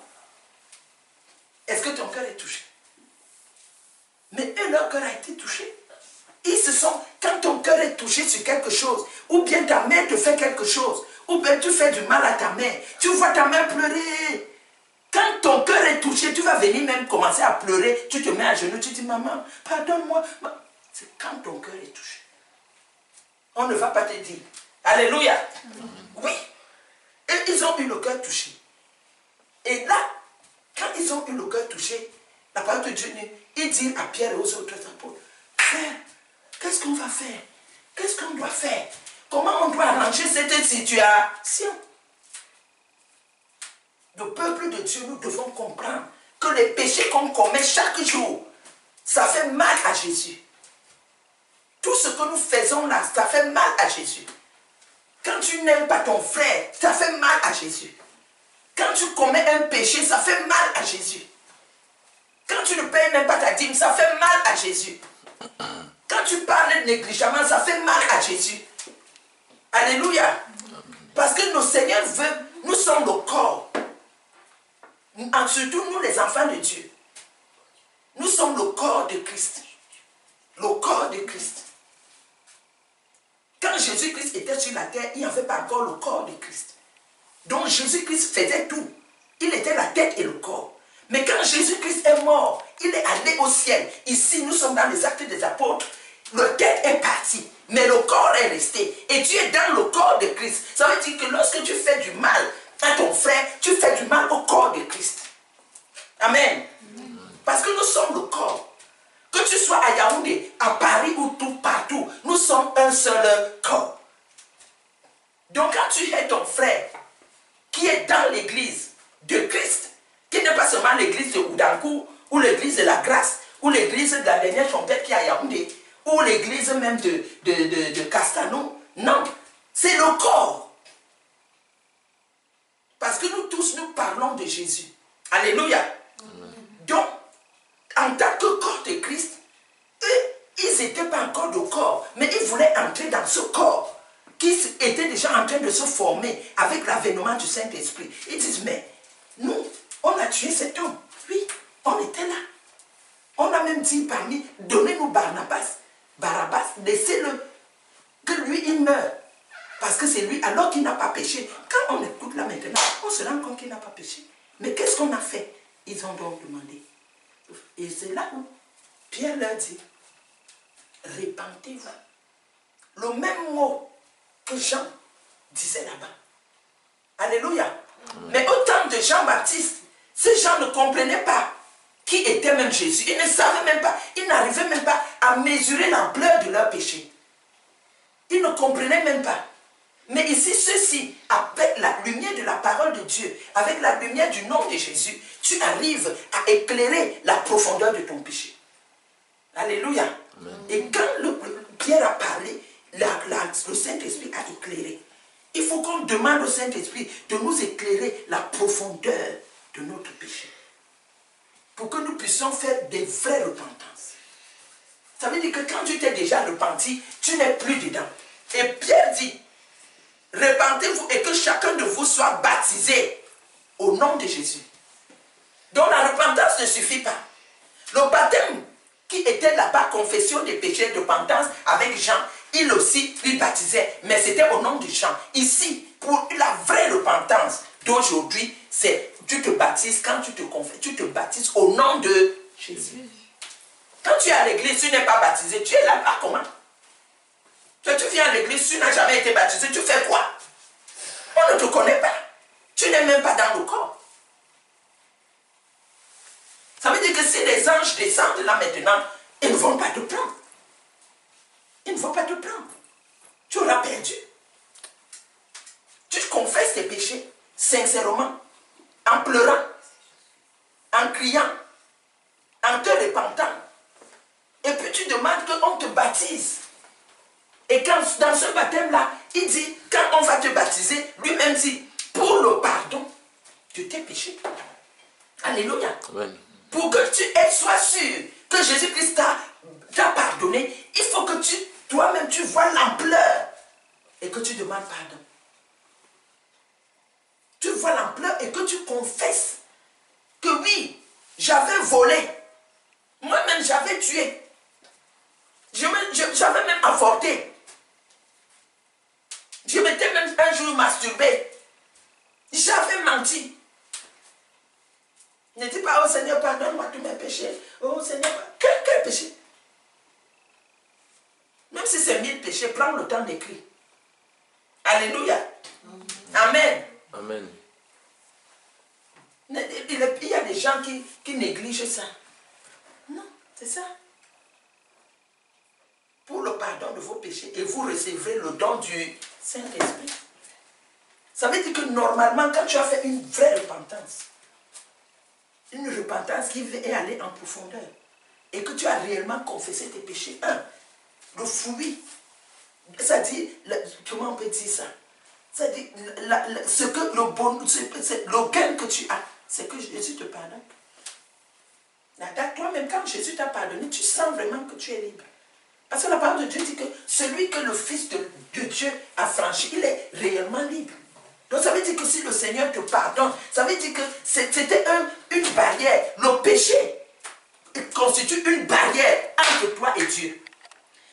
Est-ce que ton cœur est touché? Mais eux, leur cœur a été touché. Ils se sont, quand ton cœur est touché sur quelque chose, ou bien ta mère te fait quelque chose, ou bien tu fais du mal à ta mère, tu vois ta mère pleurer. Quand ton cœur est touché, tu vas venir même commencer à pleurer, tu te mets à genoux, tu dis, maman, pardonne-moi. C'est quand ton cœur est touché. On ne va pas te dire. Alléluia. Oui. Et ils ont eu le cœur touché. Et là, quand ils ont eu le cœur touché, la parole de Dieu, il dit à Pierre et aux autres apôtres, frère, qu'est-ce qu'on va faire? Qu'est-ce qu'on doit faire? Comment on doit arranger cette situation? Le peuple de Dieu, nous devons comprendre que les péchés qu'on commet chaque jour, ça fait mal à Jésus. Tout ce que nous faisons là, ça fait mal à Jésus. Quand tu n'aimes pas ton frère, ça fait mal à Jésus. Quand tu commets un péché, ça fait mal à Jésus. Quand tu ne payes même pas ta dîme, ça fait mal à Jésus. Quand tu parles négligemment, ça fait mal à Jésus. Alléluia. Parce que nos seigneurs veulent, nous sommes le corps. Surtout nous les enfants de Dieu. Nous sommes le corps de Christ. Le corps de Christ. Quand Jésus-Christ était sur la terre, il n'y avait pas encore le corps de Christ. Donc Jésus-Christ faisait tout. Il était la tête et le corps. Mais quand Jésus-Christ est mort, il est allé au ciel. Ici, nous sommes dans les actes des apôtres. Le tête est parti, mais le corps est resté. Et tu es dans le corps de Christ. Ça veut dire que lorsque tu fais du mal à ton frère, tu fais du mal au corps de Christ. Amen. Parce que nous sommes le corps. Que tu sois à Yaoundé, à Paris ou tout partout, nous sommes un seul corps. Donc quand tu es ton frère qui est dans l'église de Christ, qui n'est pas seulement l'église de Oudankou, ou l'église de la grâce, ou l'église de la dernière trompette qui est à Yaoundé, ou l'église même de Castano. Non, c'est le corps. Parce que nous tous, nous parlons de Jésus. Alléluia. Amen. Donc, en tant que corps de Christ, eux, ils n'étaient pas encore de corps, mais ils voulaient entrer dans ce corps qui était déjà en train de se former avec l'avènement du Saint-Esprit. Ils disent, mais nous, on a tué cet homme. Oui, on était là. On a même dit parmi, donnez-nous Barabbas, laissez-le, que lui, il meurt. Parce que c'est lui, alors qu'il n'a pas péché. Quand on écoute là maintenant, on se rend compte qu'il n'a pas péché. Mais qu'est-ce qu'on a fait? Ils ont donc demandé. Et c'est là où Pierre leur dit, répentez-vous. Le même mot que Jean disait là-bas. Alléluia. Mais au temps de Jean-Baptiste, ces gens ne comprenaient pas qui était même Jésus. Ils ne savaient même pas, ils n'arrivaient même pas à mesurer l'ampleur de leur péché. Ils ne comprenaient même pas. Mais ici, ceci, avec la lumière de la parole de Dieu, avec la lumière du nom de Jésus, tu arrives à éclairer la profondeur de ton péché. Alléluia. Amen. Et quand Pierre a parlé, le Saint-Esprit a éclairé. Il faut qu'on demande au Saint-Esprit de nous éclairer la profondeur de notre péché. Pour que nous puissions faire des vraies repentances. Ça veut dire que quand tu t'es déjà repenti, tu n'es plus dedans. Et Pierre dit, repentez-vous et que chacun de vous soit baptisé au nom de Jésus. Donc la repentance ne suffit pas. Le baptême qui était là-bas, confession des péchés, repentance avec Jean, il aussi lui baptisait, mais c'était au nom de Jean. Ici, pour la vraie repentance d'aujourd'hui, c'est tu te baptises, quand tu te confesses, tu te baptises au nom de Jésus. Quand tu es à l'église, tu n'es pas baptisé, tu es là-bas comment? Toi, tu viens à l'église, tu n'as jamais été baptisé, tu fais quoi? On ne te connaît pas. Tu n'es même pas dans le corps. Ça veut dire que si les anges descendent là maintenant, ils ne vont pas te prendre. Ils ne vont pas te prendre. tu auras perdu. Tu confesses tes péchés sincèrement, en pleurant, en criant, en te repentant. Et puis tu demandes qu'on te baptise. Et quand, dans ce baptême-là, il dit, quand on va te baptiser, lui-même dit, pour le pardon de tes péchés. Alléluia. Amen. Pour que tu sois sûr que Jésus-Christ t'a pardonné, il faut que toi-même tu vois l'ampleur et que tu demandes pardon. Tu vois l'ampleur et que tu confesses que oui, j'avais volé. Moi-même, j'avais tué. J'avais même avorté. Je m'étais même un jour masturbé. J'avais menti. Ne dis pas, oh Seigneur, pardonne-moi tous mes péchés. Oh Seigneur, quel péché? Même si c'est 1000 péchés, prends le temps d'écrire. Alléluia. Amen. Amen. Il y a des gens qui négligent ça. Non, c'est ça. Pour le pardon de vos péchés, et vous recevrez le don du Saint-Esprit. Ça veut dire que normalement, quand tu as fait une vraie repentance qui est allée en profondeur, et que tu as réellement confessé tes péchés, le fruit, c'est-à-dire, comment on peut dire ça? C'est-à-dire, le gain que tu as, c'est que Jésus te pardonne. Toi-même, quand Jésus t'a pardonné, tu sens vraiment que tu es libre. Parce que la parole de Dieu dit que celui que le Fils de Dieu a franchi, il est réellement libre. Donc ça veut dire que si le Seigneur te pardonne, ça veut dire que c'était une barrière. Le péché constitue une barrière entre toi et Dieu.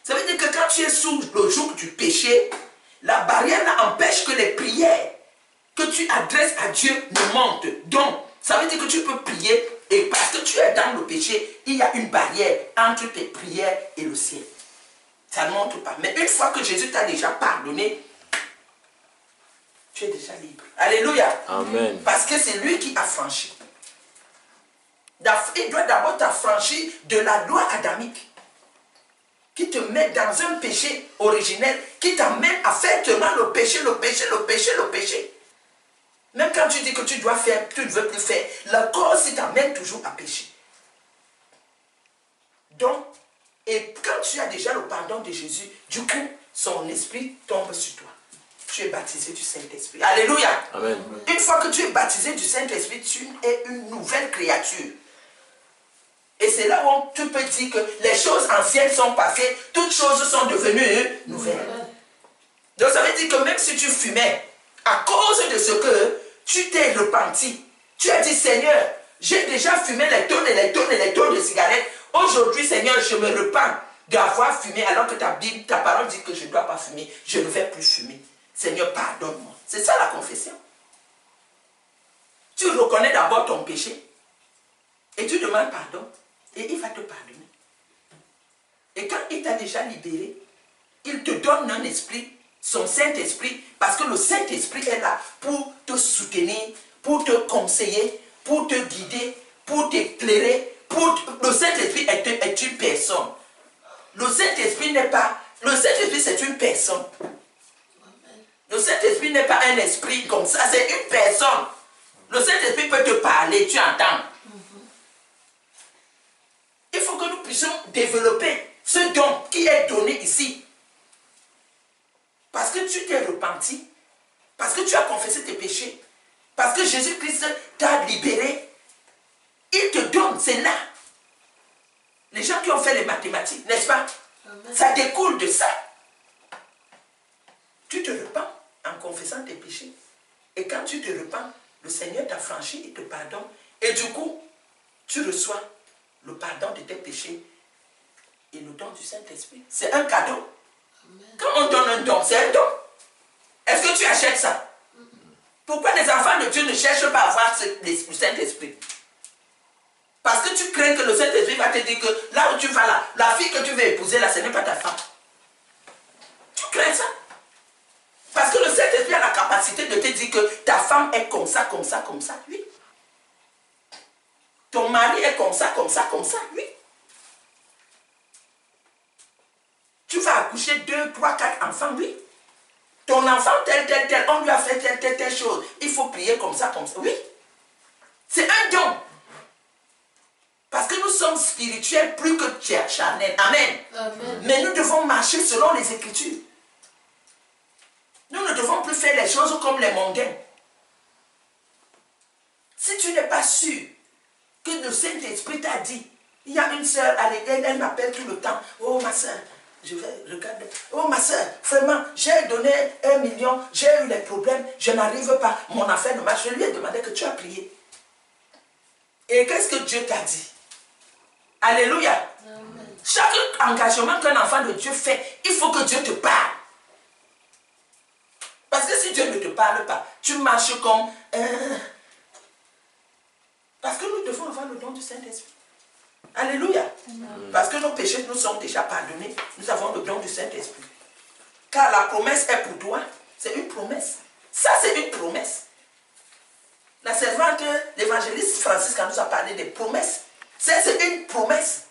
Ça veut dire que quand tu es sous le joug du péché, la barrière empêche que les prières que tu adresses à Dieu ne montent. Donc, ça veut dire que tu peux prier et parce que tu es dans le péché, il y a une barrière entre tes prières et le ciel. Ça ne monte pas. Mais une fois que Jésus t'a déjà pardonné, tu es déjà libre. Alléluia. Amen. Parce que c'est lui qui a franchi. Il doit d'abord t'affranchir de la loi adamique qui te met dans un péché originel, qui t'amène à faire seulement le péché, le péché, le péché, le péché. Même quand tu dis que tu dois faire, tu ne veux plus faire, la cause t'amène toujours à pécher. Donc, et quand tu as déjà le pardon de Jésus, du coup, son esprit tombe sur toi. Tu es baptisé du Saint-Esprit. Alléluia. Amen. Une fois que tu es baptisé du Saint-Esprit, tu es une nouvelle créature. Et c'est là où tu peux dire que les choses anciennes sont passées, toutes choses sont devenues nouvelles. Donc ça veut dire que même si tu fumais, à cause de ce que tu t'es repenti, tu as dit Seigneur, j'ai déjà fumé les tonnes et les tonnes et les tonnes de cigarettes. Aujourd'hui Seigneur, je me repens d'avoir fumé alors que ta parole dit que je ne dois pas fumer. Je ne vais plus fumer. Seigneur, pardonne-moi. C'est ça la confession. Tu reconnais d'abord ton péché et tu demandes pardon et il va te pardonner. Et quand il t'a déjà libéré, il te donne un esprit, son Saint-Esprit, parce que le Saint-Esprit est là pour te soutenir, pour te conseiller, pour te guider, pour t'éclairer. Le Saint-Esprit est une personne. Le Saint-Esprit n'est pas... Le Saint-Esprit, c'est une personne. Le Saint-Esprit n'est pas un esprit comme ça, c'est une personne. Le Saint-Esprit peut te parler, tu entends. Il faut que nous puissions développer ce don qui est donné ici. Parce que tu t'es repenti, parce que tu as confessé tes péchés, parce que Jésus-Christ t'a libéré, il te donne, c'est là. Les gens qui ont fait les mathématiques, n'est-ce pas? Amen. Ça découle de ça. Tu te repens en confessant tes péchés. Et quand tu te repens, le Seigneur t'a franchi, il te pardonne. Et du coup, tu reçois le pardon de tes péchés et le don du Saint-Esprit. C'est un cadeau. Amen. Quand on donne un don, c'est un don. Est-ce que tu achètes ça? Pourquoi les enfants de Dieu ne cherchent pas à avoir le Saint-Esprit? Parce que tu crains que le Saint-Esprit va te dire que là où tu vas là, la fille que tu veux épouser là, ce n'est pas ta femme. Tu crains ça? Parce que le Saint-Esprit a la capacité de te dire que ta femme est comme ça, comme ça, comme ça, oui. Ton mari est comme ça, comme ça, comme ça, oui. Tu vas accoucher 2, 3, 4 enfants, oui. Ton enfant tel, on lui a fait telle chose. Il faut prier comme ça. Oui. C'est un don. Parce que nous sommes spirituels plus que charnels. Amen. Amen. Mais nous devons marcher selon les Écritures. Nous ne devons plus faire les choses comme les mondains. Si tu n'es pas sûr que le Saint-Esprit t'a dit, il y a une sœur à l'église, elle m'appelle tout le temps. Oh ma sœur, je vais regarder. Oh ma sœur, vraiment, j'ai donné 1 million, j'ai eu des problèmes, je n'arrive pas, mon affaire ne marche. Je lui ai demandé que tu as prié. Et qu'est-ce que Dieu t'a dit? Alléluia. Amen. Chaque engagement qu'un enfant de Dieu fait, il faut que Dieu te parle. Parce que si Dieu ne te parle pas, tu marches comme... Parce que nous devons avoir le don du Saint-Esprit. Alléluia. Parce que nos péchés nous sont déjà pardonnés. Nous avons le don du Saint-Esprit. Car la promesse est pour toi. C'est une promesse. Ça, c'est une promesse. La servante, l'évangéliste Francis, quand nous a parlé des promesses, c'est une promesse.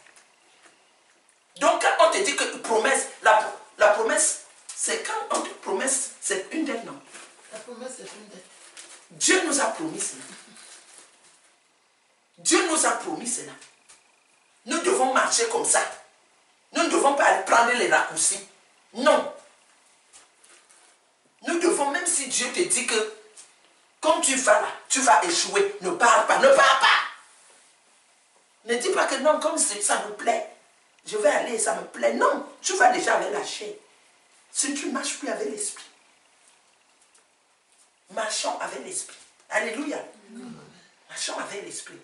Donc, quand on te dit que promesse, la promesse, c'est quand on te promesse, c'est une dette, non? La promesse est une dette. Dieu nous a promis cela. Dieu nous a promis cela. Nous devons marcher comme ça. Nous ne devons pas aller prendre les raccourcis. Non. Nous devons, même si Dieu te dit que comme tu vas là, tu vas échouer, ne parle pas, ne parle pas. Ne dis pas que non, comme ça me plaît. Je vais aller, ça me plaît. Non, tu vas déjà avec la chair. Si tu ne marches plus avec l'esprit. Marchons avec l'esprit. Alléluia. Marchons avec l'esprit.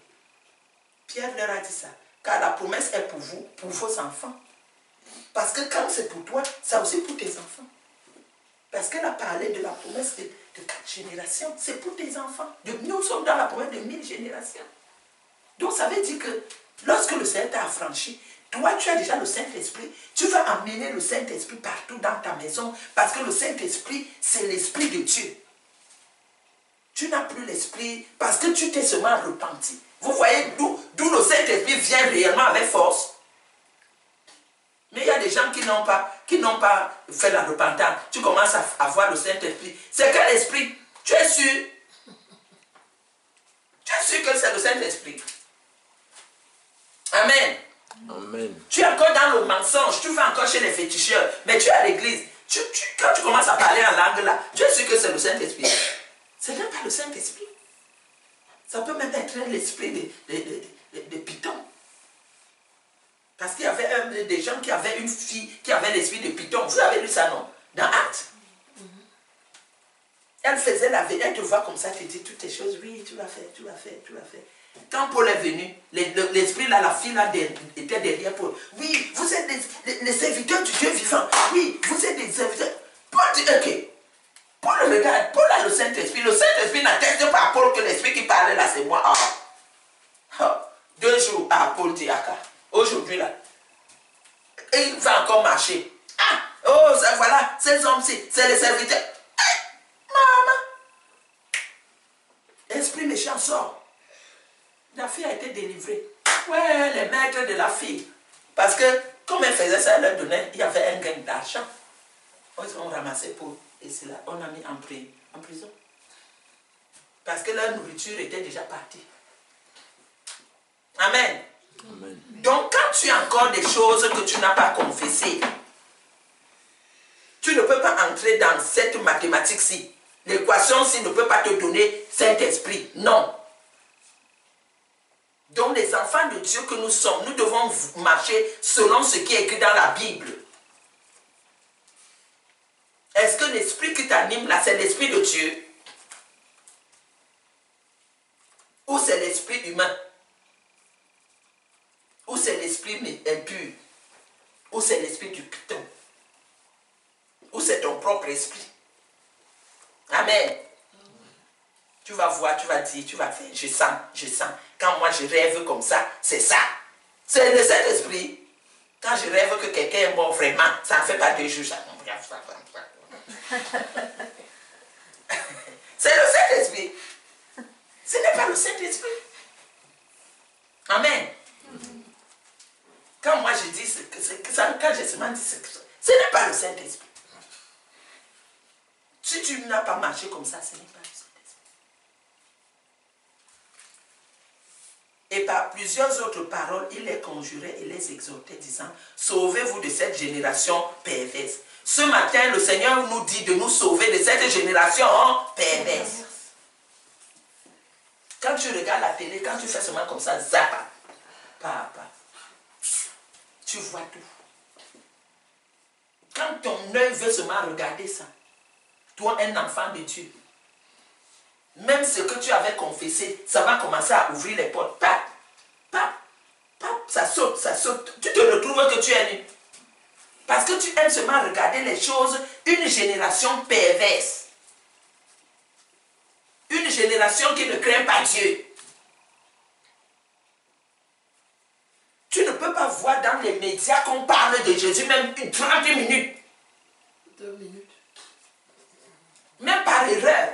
Pierre leur a dit ça. Car la promesse est pour vous, pour vos enfants. Parce que quand c'est pour toi, c'est aussi pour tes enfants. Parce qu'elle a parlé de la promesse de 4 générations. C'est pour tes enfants. Nous sommes dans la promesse de 1000 générations. Donc ça veut dire que lorsque le Seigneur t'a affranchi, toi tu as déjà le Saint-Esprit. Tu vas amener le Saint-Esprit partout dans ta maison. Parce que le Saint-Esprit, c'est l'Esprit de Dieu. Tu n'as plus l'Esprit parce que tu t'es seulement repenti. Vous voyez d'où le Saint-Esprit vient réellement avec force. Mais il y a des gens qui n'ont pas fait la repentance. Tu commences à voir le Saint-Esprit. C'est quel esprit? Tu es sûr? Tu es sûr que c'est le Saint-Esprit? Amen. Amen. Tu es encore dans le mensonge. Tu vas encore chez les féticheurs. Mais tu es à l'église. Quand tu commences à parler en langue là, tu es sûr que c'est le Saint-Esprit? Ce n'est pas le Saint-Esprit. Ça peut même être l'esprit de Python. Parce qu'il y avait des gens qui avaient une fille qui avait l'esprit de Python. Vous avez lu ça, non? Dans Actes. Elle faisait la veille, elle te voit comme ça, elle te dit toutes tes choses. Oui, tu l'as fait, tu l'as fait, tu l'as fait. Quand Paul est venu, l'esprit là, la fille là était derrière Paul. Oui, vous êtes les serviteurs du Dieu vivant. Oui, vous êtes des serviteurs. Paul dit, ok. Paul regarde, Paul a le Saint-Esprit. Le Saint-Esprit n'atteste pas à Paul que l'esprit qui parlait là, c'est moi. Ah. 2 jours, Paul dit, aujourd'hui là. Et il va encore marcher. Oh, ça, voilà, ces hommes-ci, c'est les serviteurs. Maman. Esprit méchant sort. La fille a été délivrée. Ouais, les maîtres de la fille. Parce que, comme elle faisait ça, elle leur donnait, il y avait un gain d'argent. Ils ont ramassé Paul. Et c'est là, on a mis en prison. Parce que leur nourriture était déjà partie. Amen. Amen. Donc, quand tu as encore des choses que tu n'as pas confessées, tu ne peux pas entrer dans cette mathématique-ci. L'équation-ci ne peut pas te donner Saint-Esprit. Non. Donc, les enfants de Dieu que nous sommes, nous devons marcher selon ce qui est écrit dans la Bible. Est-ce que l'esprit qui t'anime là, c'est l'esprit de Dieu? Ou c'est l'esprit humain? Ou c'est l'esprit impur? Ou c'est l'esprit du Python? Ou c'est ton propre esprit? Amen. Tu vas voir, tu vas dire, tu vas faire, je sens. Quand moi je rêve comme ça, c'est ça. C'est le Saint-Esprit. Quand je rêve que quelqu'un est mort vraiment, ça ne fait pas 2 jours, ça. C'est le Saint-Esprit. Ce n'est pas le Saint-Esprit. Amen. Quand moi je dis quand j'ai seulement dit ce n'est pas le Saint-Esprit. Si tu n'as pas marché comme ça, ce n'est pas du Saint-Esprit. Et par plusieurs autres paroles, il les conjurait et les exhortait, disant, sauvez-vous de cette génération perverse. Ce matin, le Seigneur nous dit de nous sauver de cette génération perverse. Quand tu regardes la télé, quand tu fais seulement comme ça, zap, papa, tu vois tout. Quand ton œil veut seulement regarder ça, toi, un enfant de Dieu, même ce que tu avais confessé, ça va commencer à ouvrir les portes. Pap, pap, pap, ça saute, ça saute. Tu te retrouves que tu es nu. Parce que tu aimes seulement regarder les choses, une génération perverse. Une génération qui ne craint pas Dieu. Tu ne peux pas voir dans les médias qu'on parle de Jésus même 30 minutes. 2 minutes. Même par erreur.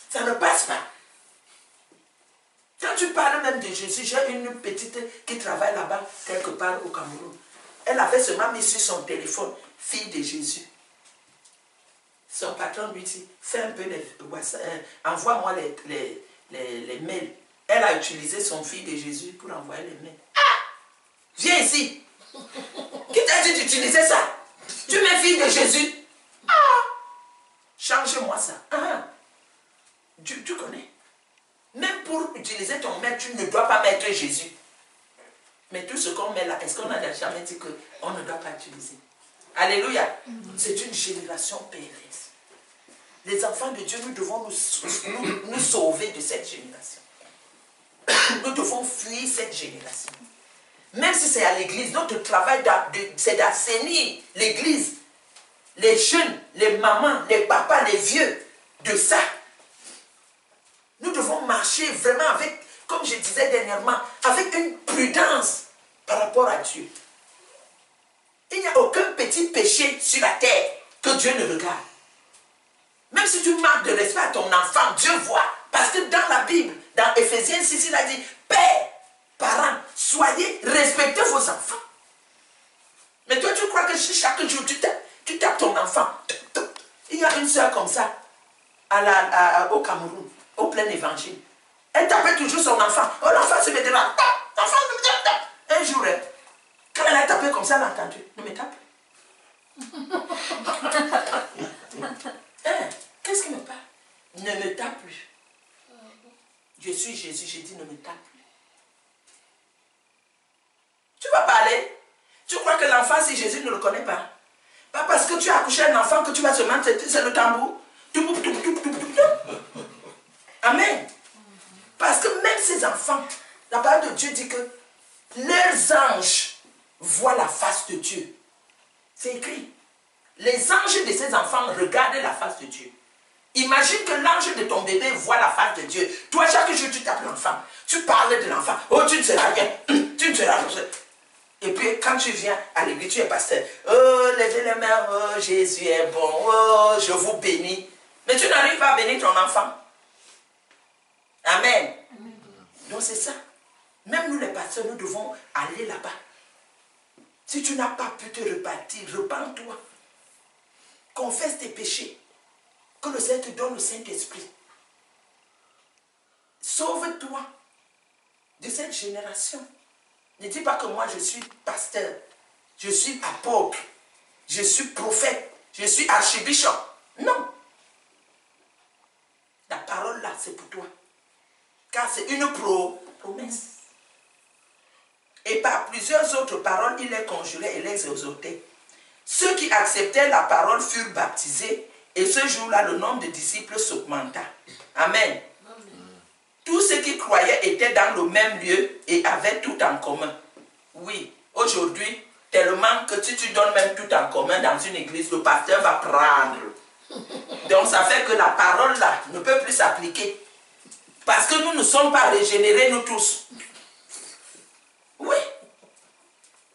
Ça ne passe pas. Quand tu parles même de Jésus, j'ai une petite qui travaille là-bas, quelque part au Cameroun. Elle avait seulement mis sur son téléphone, fille de Jésus. Son patron lui dit, fais un peu les WhatsApp, envoie-moi les mails. Elle a utilisé son fille de Jésus pour envoyer les mails. Ah! Viens ici. Qui t'a dit d'utiliser ça? Tu mets fille de Jésus. Ah! Change-moi ça. Ah! Tu connais? Même pour utiliser ton mail, tu ne dois pas mettre Jésus. Mais tout ce qu'on met là, est-ce qu'on n'a jamais dit qu'on ne doit pas utiliser? Alléluia. C'est une génération perverse. Les enfants de Dieu, nous devons nous sauver de cette génération. Nous devons fuir cette génération. Même si c'est à l'église, notre travail, c'est d'assainir l'église. Les jeunes, les mamans, les papas, les vieux, de ça. Nous devons marcher vraiment avec, comme je disais dernièrement, avec une prudence par rapport à Dieu. Il n'y a aucun petit péché sur la terre que Dieu ne regarde. Même si tu manques de respect à ton enfant, Dieu voit. Parce que dans la Bible, dans Ephésiens 6, il a dit, père, parents, respectez vos enfants. Mais toi, tu crois que chaque jour, tu tapes ton enfant. Il y a une soeur comme ça, au Cameroun, au plein évangile. Elle tapait toujours son enfant. Oh, l'enfant se mettait là. L'enfant me tape. Un jour, quand elle a tapé comme ça, elle a entendu. Ne me tape. Qu'est-ce qui me parle? Ne me tape plus. Je suis Jésus, j'ai dit ne me tape plus. Tu vas parler. Tu crois que l'enfant, si Jésus ne le connaît pas? Pas parce que tu as accouché un enfant que tu vas seulement, c'est le tambour. Amen. Parce que même ces enfants, la parole de Dieu dit que leurs anges voient la face de Dieu. C'est écrit. Les anges de ces enfants regardent la face de Dieu. Imagine que l'ange de ton bébé voit la face de Dieu. Toi, chaque jour, tu tapes l'enfant. Tu parles de l'enfant. Oh, tu ne seras rien. Tu ne seras rien. Et puis, quand tu viens à l'église, tu es pasteur. Oh, levez les mains. Oh, Jésus est bon. Oh, je vous bénis. Mais tu n'arrives pas à bénir ton enfant. Amen. Donc, c'est ça. Même nous, les pasteurs, nous devons aller là-bas. Si tu n'as pas pu te repentir, repens-toi. Confesse tes péchés. Que le Seigneur te donne le Saint-Esprit. Sauve-toi de cette génération. Ne dis pas que moi je suis pasteur, je suis apôtre, je suis prophète, je suis archibishop. Non. La parole là, c'est pour toi. Car c'est une promesse. Et par plusieurs autres paroles, il les conjurait et les exhortait. Ceux qui acceptaient la parole furent baptisés. Et ce jour-là, le nombre de disciples s'augmenta. Amen. Tous ceux qui croyaient étaient dans le même lieu et avaient tout en commun. Oui, aujourd'hui, tellement que si tu donnes même tout en commun dans une église, le pasteur va prendre. Donc ça fait que la parole là ne peut plus s'appliquer. Parce que nous ne sommes pas régénérés, nous tous. Oui.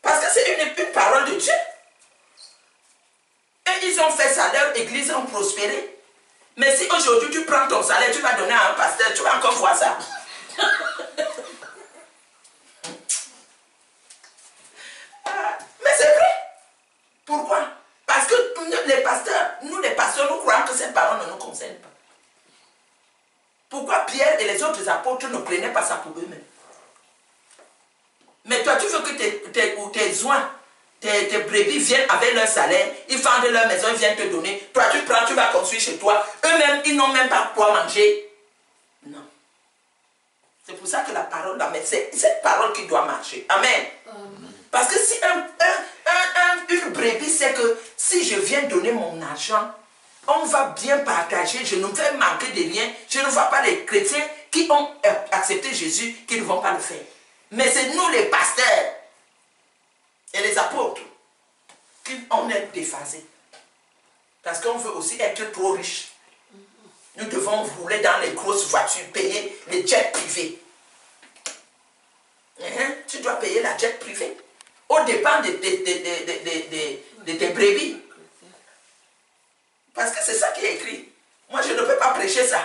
Parce que c'est une parole de Dieu. Et ils ont fait ça, leur église ont prospéré. Mais si aujourd'hui tu prends ton salaire, tu vas donner à un pasteur, tu vas encore voir ça. Mais c'est vrai. Pourquoi? Parce que les pasteurs, nous les pasteurs, nous croyons que cette parole ne nous concerne pas. Pourquoi Pierre et les autres apôtres ne prenaient pas ça pour eux-mêmes? Mais toi, tu veux que tes oins, tes brebis viennent avec leur salaire, ils vendent leur maison, ils viennent te donner. Toi, tu prends, tu vas construire chez toi. Eux-mêmes, ils n'ont même pas quoi manger. Non. C'est pour ça que la parole, c'est cette parole qui doit marcher. Amen. Parce que si une brebis sait que si je viens donner mon argent, on va bien partager, je ne vais manquer de rien. Je ne vois pas les chrétiens qui ont accepté Jésus qui ne vont pas le faire. Mais c'est nous les pasteurs et les apôtres qui on est déphasés. Parce qu'on veut aussi être trop riche. Nous devons rouler dans les grosses voitures, payer les jets privés. Tu dois payer la jet privée. Au dépend de tes brebis. Parce que c'est ça qui est écrit. Moi, je ne peux pas prêcher ça.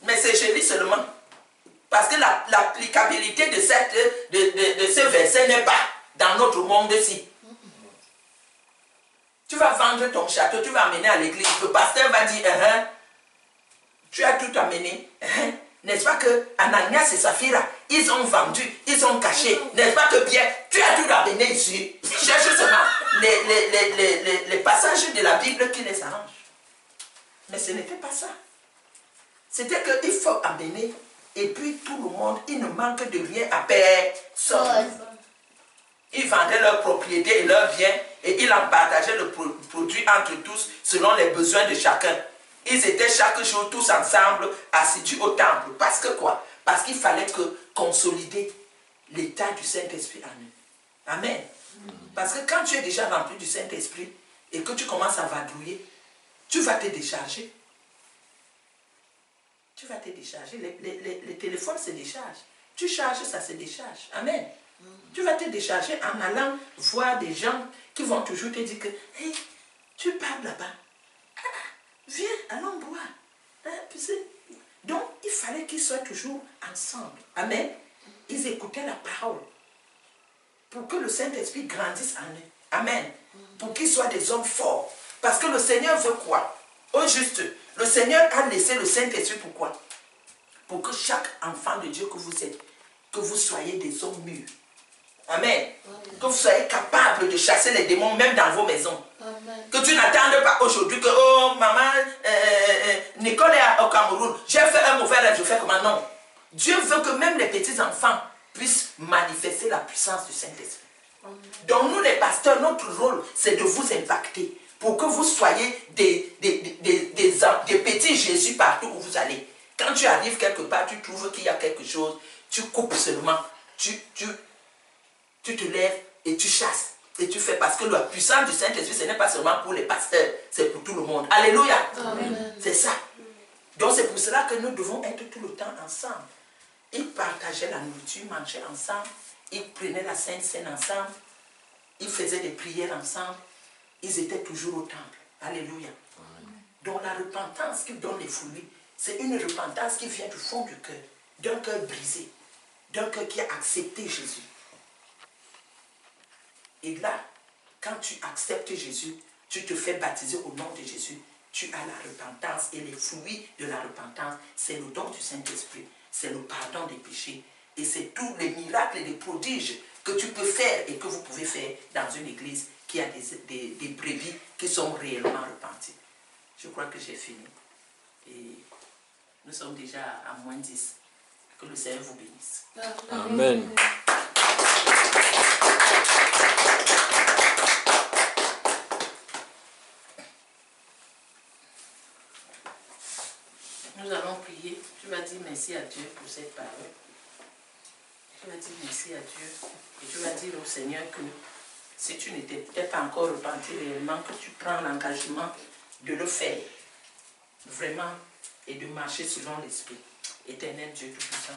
Mais c'est chez lui seulement. Parce que l'applicabilité de ce verset n'est pas dans notre monde-ci. Tu vas vendre ton château, tu vas amener à l'église. Le pasteur va dire, tu as tout amené. N'est-ce pas que Ananias et Saphira, ils ont vendu, ils ont caché. N'est-ce pas que Pierre, tu as tout amené ici. Ils cherchent seulement les passages de la Bible qui les arrangent. Mais ce n'était pas ça. C'était qu'il faut amener, et puis tout le monde, il ne manque de rien à personne. Ils vendaient leurs propriétés et leurs biens, et ils en partageaient le produit entre tous, selon les besoins de chacun. Ils étaient chaque jour tous ensemble, assidus au temple. Parce que quoi? Parce qu'il fallait consolider l'état du Saint-Esprit en eux. Amen. Parce que quand tu es déjà rempli du Saint-Esprit, et que tu commences à vadrouiller, tu vas te décharger. Tu vas te décharger. Les téléphones se déchargent. Tu charges, ça se décharge. Amen. Tu vas te décharger en allant voir des gens qui vont toujours te dire que hey, tu parles là-bas. Viens, allons boire. Donc, il fallait qu'ils soient toujours ensemble. Amen. Ils écoutaient la parole. Pour que le Saint-Esprit grandisse en eux. Amen. Pour qu'ils soient des hommes forts. Parce que le Seigneur veut quoi? Au juste, le Seigneur a laissé le Saint-Esprit pourquoi? Pour que chaque enfant de Dieu que vous êtes, que vous soyez des hommes mûrs. Amen. Que vous soyez capables de chasser les démons même dans vos maisons. Amen. Que tu n'attendes pas aujourd'hui que, oh maman, Nicole est au Cameroun, j'ai fait un mauvais rêve, je fais comment? Non. Dieu veut que même les petits enfants puissent manifester la puissance du Saint-Esprit. Donc nous les pasteurs, notre rôle, c'est de vous impacter pour que vous soyez des petits Jésus partout où vous allez. Quand tu arrives quelque part, tu trouves qu'il y a quelque chose, tu coupes seulement, tu te lèves et tu chasses. Et tu fais parce que la puissance du Saint-Esprit, ce n'est pas seulement pour les pasteurs, c'est pour tout le monde. Alléluia. C'est ça. Donc c'est pour cela que nous devons être tout le temps ensemble. Ils partageaient la nourriture, mangeaient ensemble. Ils prenaient la Sainte Seine ensemble. Ils faisaient des prières ensemble. Ils étaient toujours au temple. Alléluia. Donc la repentance qui donne les fruits, c'est une repentance qui vient du fond du cœur. D'un cœur brisé. D'un cœur qui a accepté Jésus. Et là, quand tu acceptes Jésus, tu te fais baptiser au nom de Jésus. Tu as la repentance et les fruits de la repentance, c'est le don du Saint-Esprit. C'est le pardon des péchés. Et c'est tous les miracles et les prodiges que tu peux faire et que vous pouvez faire dans une église qui a des brebis qui sont réellement repentis. Je crois que j'ai fini. Et nous sommes déjà à moins 10. Que le Seigneur vous bénisse. Amen. Nous allons prier. Tu vas dire merci à Dieu pour cette parole. Tu vas dire merci à Dieu. Et tu vas dire au Seigneur que si tu n'étais peut-être pas encore repenti réellement, que tu prends l'engagement de le faire. Vraiment. Et de marcher selon l'Esprit. Éternel Dieu Tout-Puissant.